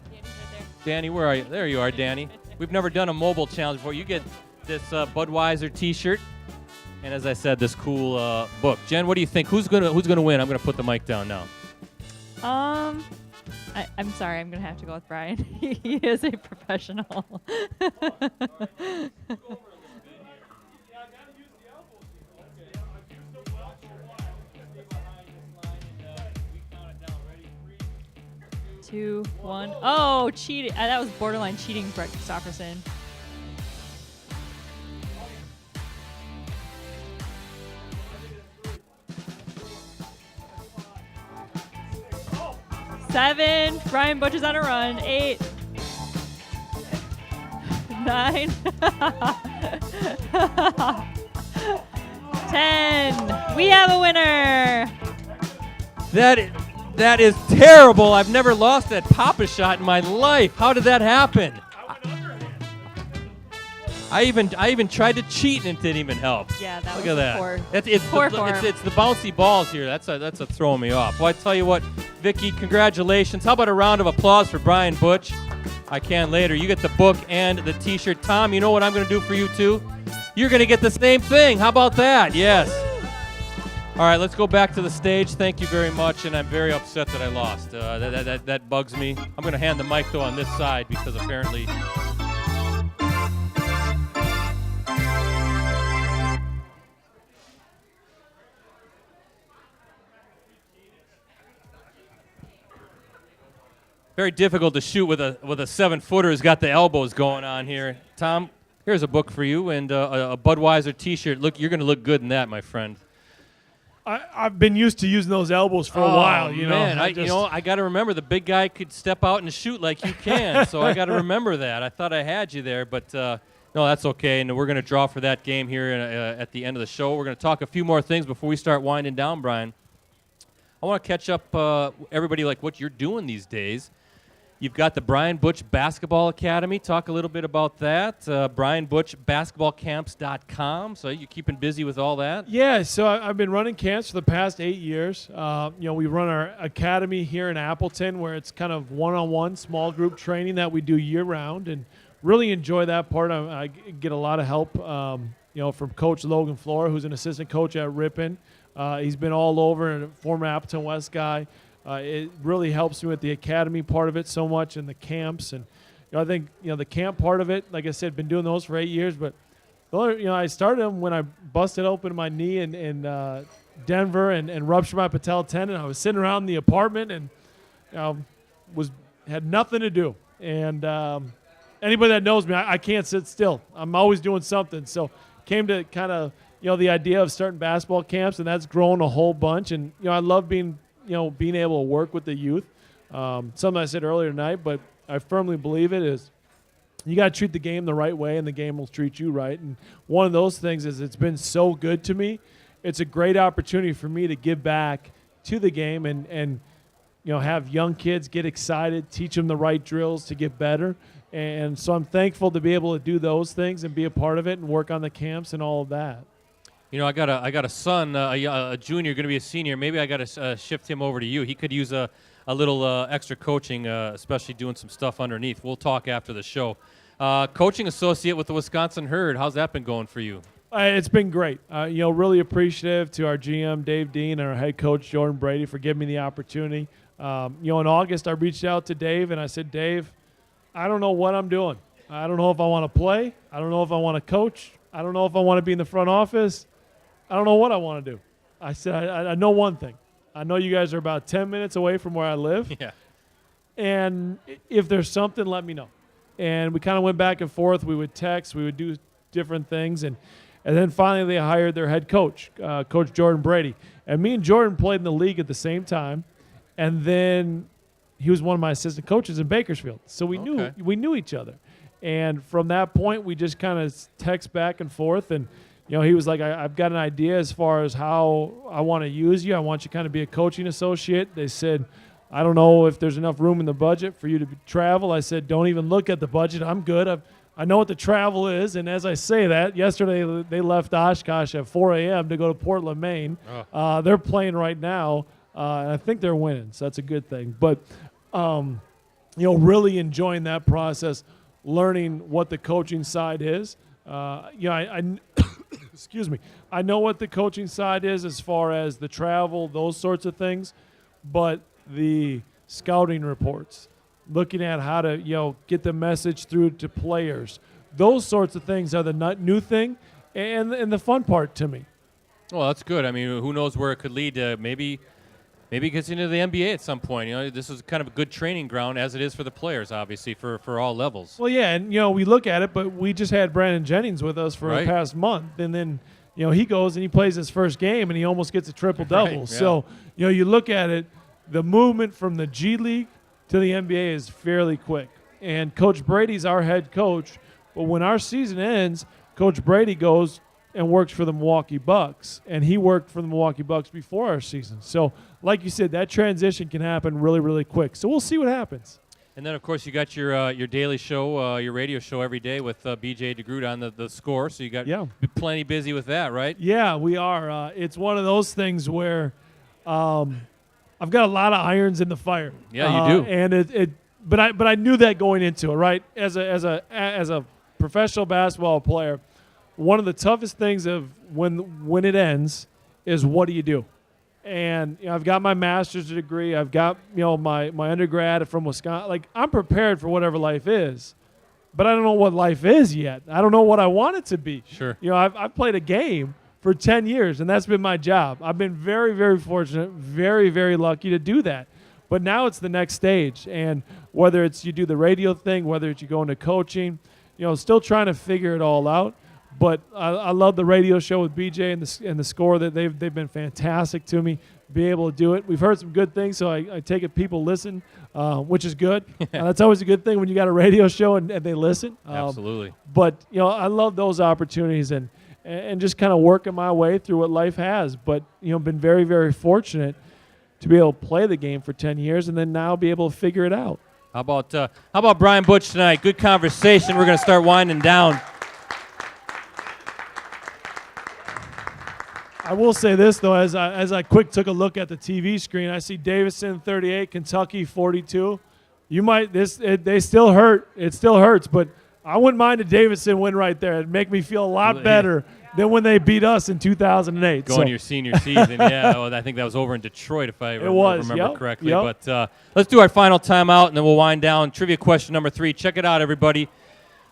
Danny's right there. Danny, where are you? There you are, Danny. We've never done a mobile challenge before. You get this Budweiser T-shirt, and as I said, this cool book. Jen, what do you think? Who's gonna win? I'm gonna put the mic down now. I'm sorry. I'm going to have to go with Brian. He is a professional. Two, one. Oh, cheating. That was borderline cheating, Brett Christopherson. Seven. Brian Butch is on a run. 8. 9. 10. 10. We have a winner. That is terrible. I've never lost that Papa shot in my life. How did that happen? I even tried to cheat and it didn't even help. Yeah, that Look was at that. poor. It's poor the, form. it's the bouncy balls here. That's a throwing me off. Well, I tell you what, Vicky, congratulations. How about a round of applause for Brian Butch? I can later. You get the book and the T-shirt. Tom, you know what I'm going to do for you too? You're going to get the same thing. How about that? Yes. All right, let's go back to the stage. Thank you very much, and I'm very upset that I lost. That bugs me. I'm going to hand the mic, though, on this side because apparently... Very difficult to shoot with a 7-footer who's got the elbows going on here. Tom, here's a book for you and a Budweiser T-shirt. Look, you're going to look good in that, my friend. I've been used to using those elbows for a while. You know, man, I got to remember the big guy could step out and shoot like you can. So I got to remember that. I thought I had you there, but no, that's okay. And we're going to draw for that game here at the end of the show. We're going to talk a few more things before we start winding down, Brian. I want to catch up everybody like what you're doing these days. You've got the Brian Butch Basketball Academy. Talk a little bit about that. BrianButchBasketballCamps.com. So you're keeping busy with all that? Yeah, so I've been running camps for the past 8 years. We run our academy here in Appleton where it's kind of one-on-one small group training that we do year-round and really enjoy that part. I get a lot of help, from Coach Logan Flora, who's an assistant coach at Ripon. He's been all over and a former Appleton West guy. It really helps me with the academy part of it so much and the camps. And I think, the camp part of it, like I said, been doing those for 8 years. But, I started them when I busted open my knee in Denver and ruptured my patella tendon. I was sitting around the apartment and had nothing to do. And anybody that knows me, I can't sit still. I'm always doing something. So came to kind of, the idea of starting basketball camps, and that's grown a whole bunch. And, I love being able to work with the youth. Something I said earlier tonight, but I firmly believe it is you got to treat the game the right way, and the game will treat you right. And one of those things is it's been so good to me. It's a great opportunity for me to give back to the game and have young kids get excited, teach them the right drills to get better. And so I'm thankful to be able to do those things and be a part of it and work on the camps and all of that. I got a son, a junior, going to be a senior. Maybe I got to shift him over to you. He could use a little extra coaching, especially doing some stuff underneath. We'll talk after the show. Coaching associate with the Wisconsin Herd. How's that been going for you? It's been great. Really appreciative to our GM, Dave Dean, and our head coach, Jordan Brady, for giving me the opportunity. In August, I reached out to Dave, and I said, Dave, I don't know what I'm doing. I don't know if I want to play. I don't know if I want to coach. I don't know if I want to be in the front office. I don't know what I want to do. I said, I know one thing. I know you guys are about 10 minutes away from where I live. Yeah. And if there's something, let me know. And we kind of went back and forth. We would text. We would do different things. And then finally they hired their head coach, Coach Jordan Brady. And me and Jordan played in the league at the same time. And then he was one of my assistant coaches in Bakersfield. So we knew each other. And from that point, we just kind of text back and forth. And he was like, I've got an idea as far as how I want to use you. I want you to kind of be a coaching associate. They said, I don't know if there's enough room in the budget for you to travel. I said, don't even look at the budget. I'm good. I know what the travel is. And as I say that, yesterday they left Oshkosh at 4 a.m. to go to Portland, Maine. Oh. They're playing right now, and I think they're winning, so that's a good thing. But, really enjoying that process, learning what the coaching side is. Excuse me. I know what the coaching side is as far as the travel, those sorts of things, but the scouting reports, looking at how to get the message through to players, those sorts of things are the new thing and the fun part to me. Well, that's good. I mean, who knows where it could lead to? Maybe it gets into the NBA at some point. This is kind of a good training ground as it is for the players, obviously, for all levels. Well, yeah, and, we look at it, but we just had Brandon Jennings with us for the past month. And then, he goes and he plays his first game and he almost gets a triple-double. Right, yeah. So, you look at it, the movement from the G League to the NBA is fairly quick. And Coach Brady's our head coach, but when our season ends, Coach Brady goes and works for the Milwaukee Bucks, and he worked for the Milwaukee Bucks before our season. So, like you said, that transition can happen really, really quick. So we'll see what happens. And then, of course, you got your daily show, your radio show every day with B.J. DeGroot on the score. So you got plenty busy with that, right? Yeah, we are. It's one of those things where I've got a lot of irons in the fire. Yeah, you do. And but I knew that going into it, right? As a professional basketball player, one of the toughest things of when it ends is what do you do? And I've got my master's degree. I've got my undergrad from Wisconsin. Like, I'm prepared for whatever life is, but I don't know what life is yet. I don't know what I want it to be. Sure. I've played a game for 10 years, and that's been my job. I've been very, very fortunate, very, very lucky to do that. But now it's the next stage, and whether it's you do the radio thing, whether it's you go into coaching, still trying to figure it all out. But I love the radio show with BJ and the score that they've been fantastic to me. Be able to do it. We've heard some good things, so I take it people listen, which is good. That's always a good thing when you got a radio show and they listen. Absolutely. But I love those opportunities and just kind of working my way through what life has. But been very, very fortunate to be able to play the game for 10 years and then now be able to figure it out. How about Brian Butch tonight? Good conversation. We're going to start winding down. I will say this, though, as I quick took a look at the TV screen, I see Davidson 38, Kentucky 42. They still hurt. It still hurts, but I wouldn't mind a Davidson win right there. It'd make me feel a lot better than when they beat us in 2008. Going your senior season, yeah. Well, I think that was over in Detroit, if I remember correctly. Yep. But let's do our final timeout, and then we'll wind down. Trivia question number 3. Check it out, everybody.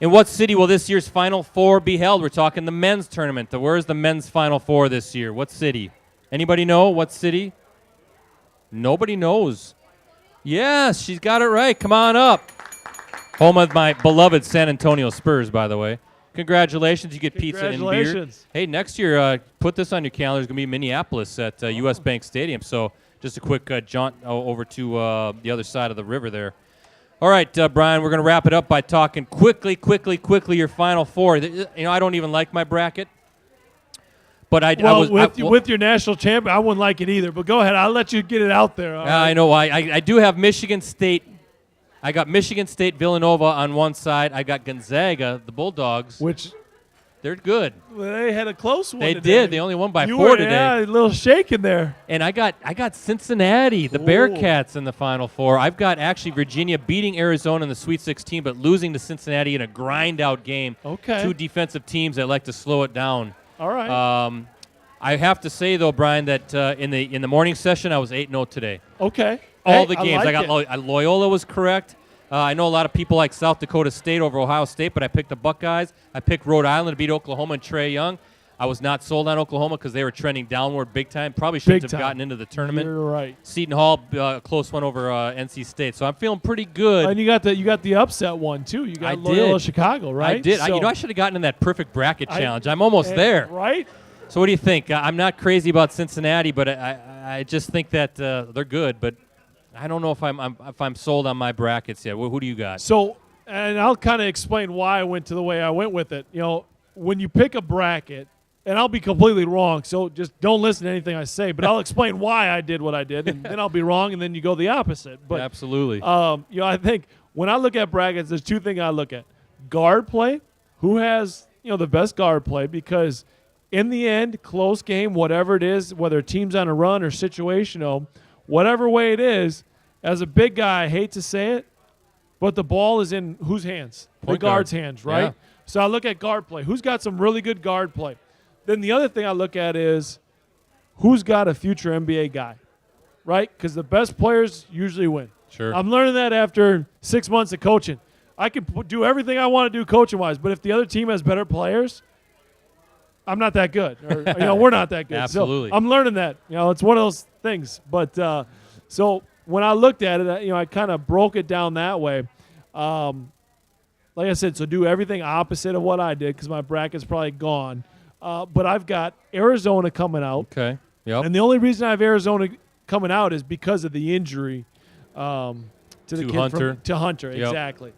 In what city will this year's Final Four be held? We're talking the men's tournament. Where's the men's Final Four this year? What city? Anybody know what city? Nobody knows. Yes, she's got it right. Come on up. Home of my beloved San Antonio Spurs, by the way. Congratulations. You get pizza and beer. Hey, next year, put this on your calendar. It's going to be Minneapolis at U.S. Bank Stadium. So just a quick jaunt over to the other side of the river there. All right, Brian, we're going to wrap it up by talking quickly your Final Four. I don't even like my bracket. But with your national champion, I wouldn't like it either. But go ahead. I'll let you get it out there. I know. I do have Michigan State. I got Michigan State, Villanova on one side. I got Gonzaga, the Bulldogs. Which they're good. They had a close one. They today. did. They only won by 4 today. Yeah, a little shaking there. And I got Cincinnati, the Bearcats, in the Final Four. I've got actually Virginia beating Arizona in the Sweet 16, but losing to Cincinnati in a grind-out game. Okay. 2 defensive teams that like to slow it down. All right. I have to say though, Brian, that in the morning session I was 8-0 today. Okay. All the games. I got Loyola was correct. I know a lot of people like South Dakota State over Ohio State, but I picked the Buckeyes. I picked Rhode Island to beat Oklahoma and Trae Young. I was not sold on Oklahoma because they were trending downward big time. Probably shouldn't have gotten into the tournament. You're right. Seton Hall, close one over NC State. So I'm feeling pretty good. And you got the upset one too. You got Loyola Chicago, right? I did. So I should have gotten in that perfect bracket challenge. I'm almost there. Right. So what do you think? I'm not crazy about Cincinnati, but I just think that they're good. But I don't know if I'm sold on my brackets yet. Who do you got? So, and I'll kind of explain why I went to the way I went with it. When you pick a bracket, and I'll be completely wrong, so just don't listen to anything I say. But I'll explain why I did what I did, and then I'll be wrong, and then you go the opposite. But yeah, absolutely. I think when I look at brackets, there's 2 things I look at: guard play, who has the best guard play, because in the end, close game, whatever it is, whether a team's on a run or situational, whatever way it is, as a big guy, I hate to say it, but the ball is in whose hands? The guard's hands, right? Yeah. So I look at guard play. Who's got some really good guard play? Then the other thing I look at is who's got a future NBA guy, right? Because the best players usually win. Sure. I'm learning that after 6 months of coaching. I can do everything I want to do coaching-wise, but if the other team has better players, I'm not that good. Or, we're not that good. Absolutely. So I'm learning that. It's one of those things. But so when I looked at it, I kind of broke it down that way. Like I said, so do everything opposite of what I did because my bracket's probably gone. But I've got Arizona coming out. Okay. Yep. And the only reason I have Arizona coming out is because of the injury to the kid Hunter. to Hunter. Yep. Exactly.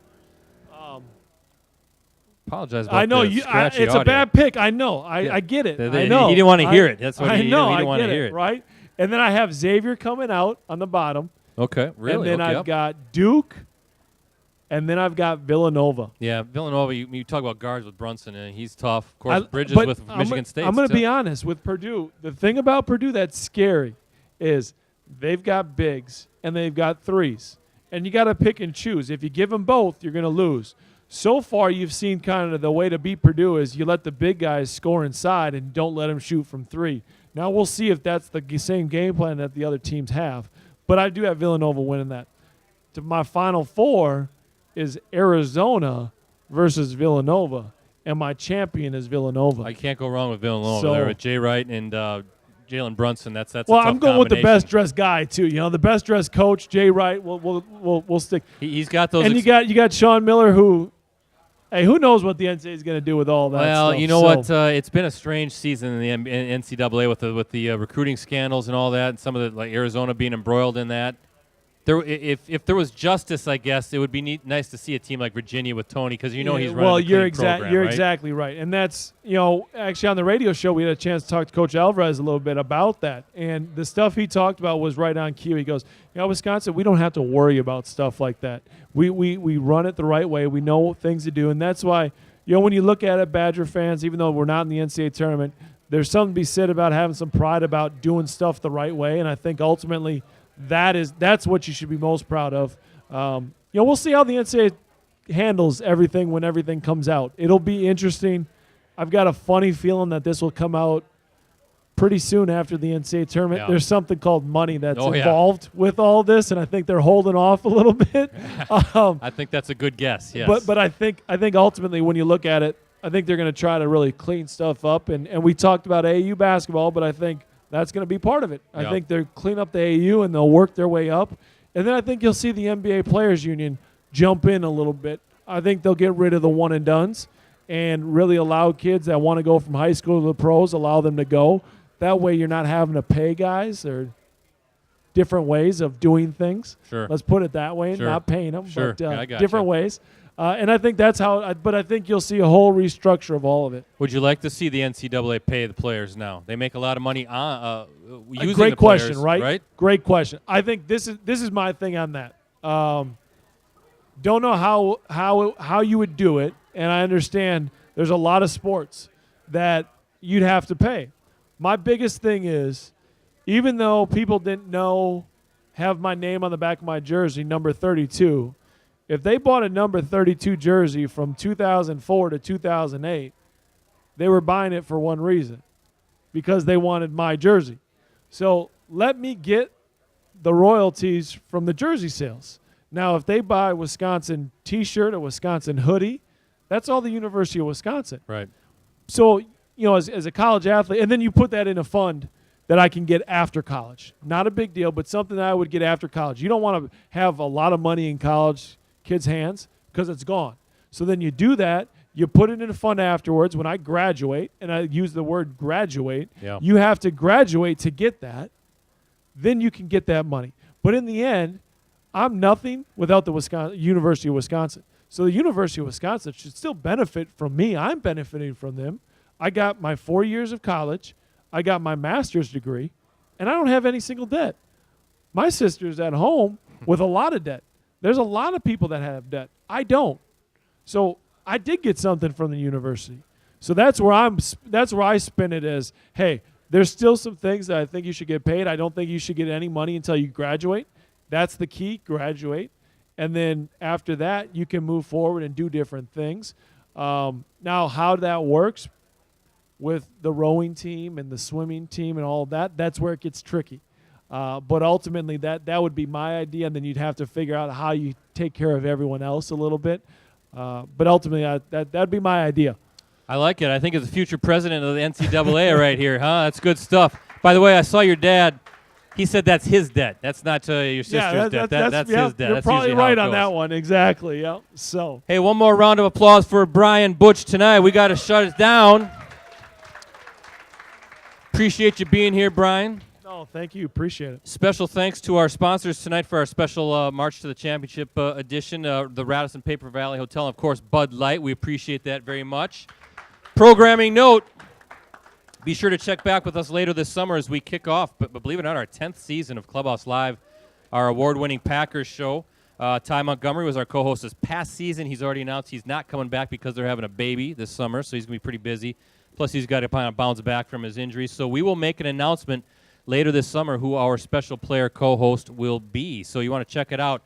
apologize about I know the scratchy it's audio. a bad pick. I know. Yeah. I get it. He I know. didn't want to hear it. That's what I he know. didn't want to I get hear it. it. Right. And then I have Xavier coming out on the bottom. Okay, really? And then okay, I've got Duke. And then I've got Villanova. Yeah, Villanova, you talk about guards with Brunson, and he's tough. Of course, Bridges but with Michigan State. I'm going to too. be honest with Purdue. The thing about Purdue that's scary is they've got bigs and they've got threes. And you got to pick and choose. If you give them both, you're going to lose. So far, you've seen kind of the way to beat Purdue is you let the big guys score inside and don't let them shoot from three. Now we'll see if that's the same game plan that the other teams have. But I do have Villanova winning that. To my Final Four is Arizona versus Villanova, and my champion is Villanova. I can't go wrong with Villanova. So- There with Jay Wright and Jalen Brunson. That's well, a tough I'm going with the combination. best dressed guy too. You know, the best dressed coach, Jay Wright. We'll stick. He's got those. And you got Sean Miller, who knows what the NCAA is going to do with all that. Well, stuff. you know So- what? It's been a strange season in the NCAA with the recruiting scandals and all that, and some of the like Arizona being embroiled in that. If there was justice, I guess it would be nice to see a team like Virginia with Tony, because he's running well, a you're clean program, right? exactly right, and that's actually on the radio show we had a chance to talk to Coach Alvarez a little bit about that, and the stuff he talked about was right on cue. He goes, Wisconsin, we don't have to worry about stuff like that. We run it the right way. We know what things to do, and that's why when you look at it, Badger fans, even though we're not in the NCAA tournament, there's something to be said about having some pride about doing stuff the right way, and I think ultimately that's what you should be most proud of. We'll see how the NCAA handles everything when everything comes out. It'll be interesting. I've got a funny feeling that this will come out pretty soon after the NCAA tournament. Yeah. There's something called money that's Oh, yeah. involved with all this, and I think they're holding off a little bit. I think that's a good guess. Yes. But I think ultimately when you look at it, I think they're going to try to really clean stuff up. And we talked about AAU basketball, but I think that's going to be part of it. I think they'll clean up the AAU and they'll work their way up. And then I think you'll see the NBA Players Union jump in a little bit. I think they'll get rid of the one-and-dones and really allow kids that want to go from high school to the pros, allow them to go. That way you're not having to pay guys or different ways of doing things. Sure. Let's put it that way, Sure. not paying them, Sure. but Yeah, I gotcha. different ways. And I think that's how but I think you'll see a whole restructure of all of it. Would you like to see the NCAA pay the players now? They make a lot of money on using Great the players, question, right? Great question. I think this is my thing on that. Don't know how you would do it, and I understand there's a lot of sports that you'd have to pay. My biggest thing is, even though people didn't have my name on the back of my jersey, number 32. If they bought a number 32 jersey from 2004 to 2008, they were buying it for one reason, because they wanted my jersey. So let me get the royalties from the jersey sales. Now, if they buy a Wisconsin T-shirt, a Wisconsin hoodie, that's all the University of Wisconsin. Right. So, as a college athlete, and then you put that in a fund that I can get after college. Not a big deal, but something that I would get after college. You don't want to have a lot of money in college kids' hands because it's gone. So then you do that, you put it in a fund afterwards. When I graduate, and I use the word graduate, you have to graduate to get that. Then you can get that money. But in the end, I'm nothing without the University of Wisconsin. So the University of Wisconsin should still benefit from me. I'm benefiting from them. I got my 4 years of college. I got my master's degree, and I don't have any single debt. My sister's at home with a lot of debt. There's a lot of people that have debt. I don't. So I did get something from the university. So that's where I spin it as, hey, there's still some things that I think you should get paid. I don't think you should get any money until you graduate. That's the key, graduate. And then after that, you can move forward and do different things. Now, how that works with the rowing team and the swimming team and all of that, that's where it gets tricky. But ultimately, that would be my idea, and then you'd have to figure out how you take care of everyone else a little bit. But ultimately, that'd be my idea. I like it. I think as the future president of the NCAA right here, huh? That's good stuff. By the way, I saw your dad. He said that's his debt. That's not your sister's debt. That's his debt. You're That's probably usually how right it on goes. that one. Exactly, yeah. So, Hey, one more round of applause for Brian Butch tonight. We got to shut it down. Appreciate you being here, Brian. no, Oh, thank you. Appreciate it. Special thanks to our sponsors tonight for our special March to the Championship edition, the Radisson Paper Valley Hotel, and, of course, Bud Light. We appreciate that very much. Programming note, be sure to check back with us later this summer as we kick off, but believe it or not, our 10th season of Clubhouse Live, our award-winning Packers show. Ty Montgomery was our co-host this past season. He's already announced he's not coming back because they're having a baby this summer, so he's going to be pretty busy. Plus, he's got to kind of bounce back from his injury. So we will make an announcement later this summer who our special player co-host will be. So you want to check it out.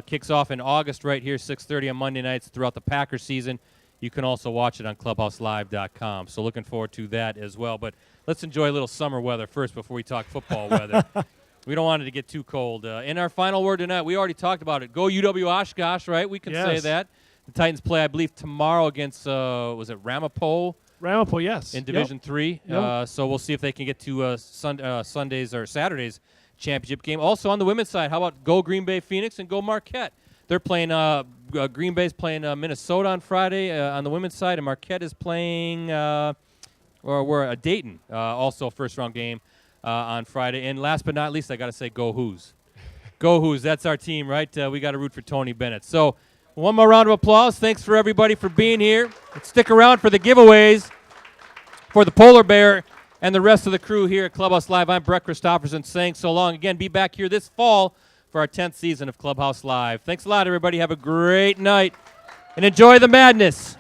Kicks off in August right here, 6:30 on Monday nights throughout the Packers season. You can also watch it on clubhouselive.com. So looking forward to that as well. But let's enjoy a little summer weather first before we talk football weather. We don't want it to get too cold. In our final word tonight, we already talked about it. Go UW Oshkosh, right? We can say that. The Titans play, I believe, tomorrow against, was it Ramapo? Ramapo, yes. In Division III. Yep. So we'll see if they can get to Sunday's or Saturday's championship game. Also on the women's side, how about go Green Bay Phoenix and go Marquette? They're playing, Green Bay's playing Minnesota on Friday on the women's side, and Marquette is playing, we're Dayton, also first-round game on Friday. And last but not least, I got to say, go Hoos. Go Hoos. That's our team, right? We got to root for Tony Bennett. So one more round of applause. Thanks for everybody for being here. Let's stick around for the giveaways for the Polar Bear and the rest of the crew here at Clubhouse Live. I'm Brett Christopherson saying so long. Again, be back here this fall for our 10th season of Clubhouse Live. Thanks a lot, everybody. Have a great night and enjoy the madness.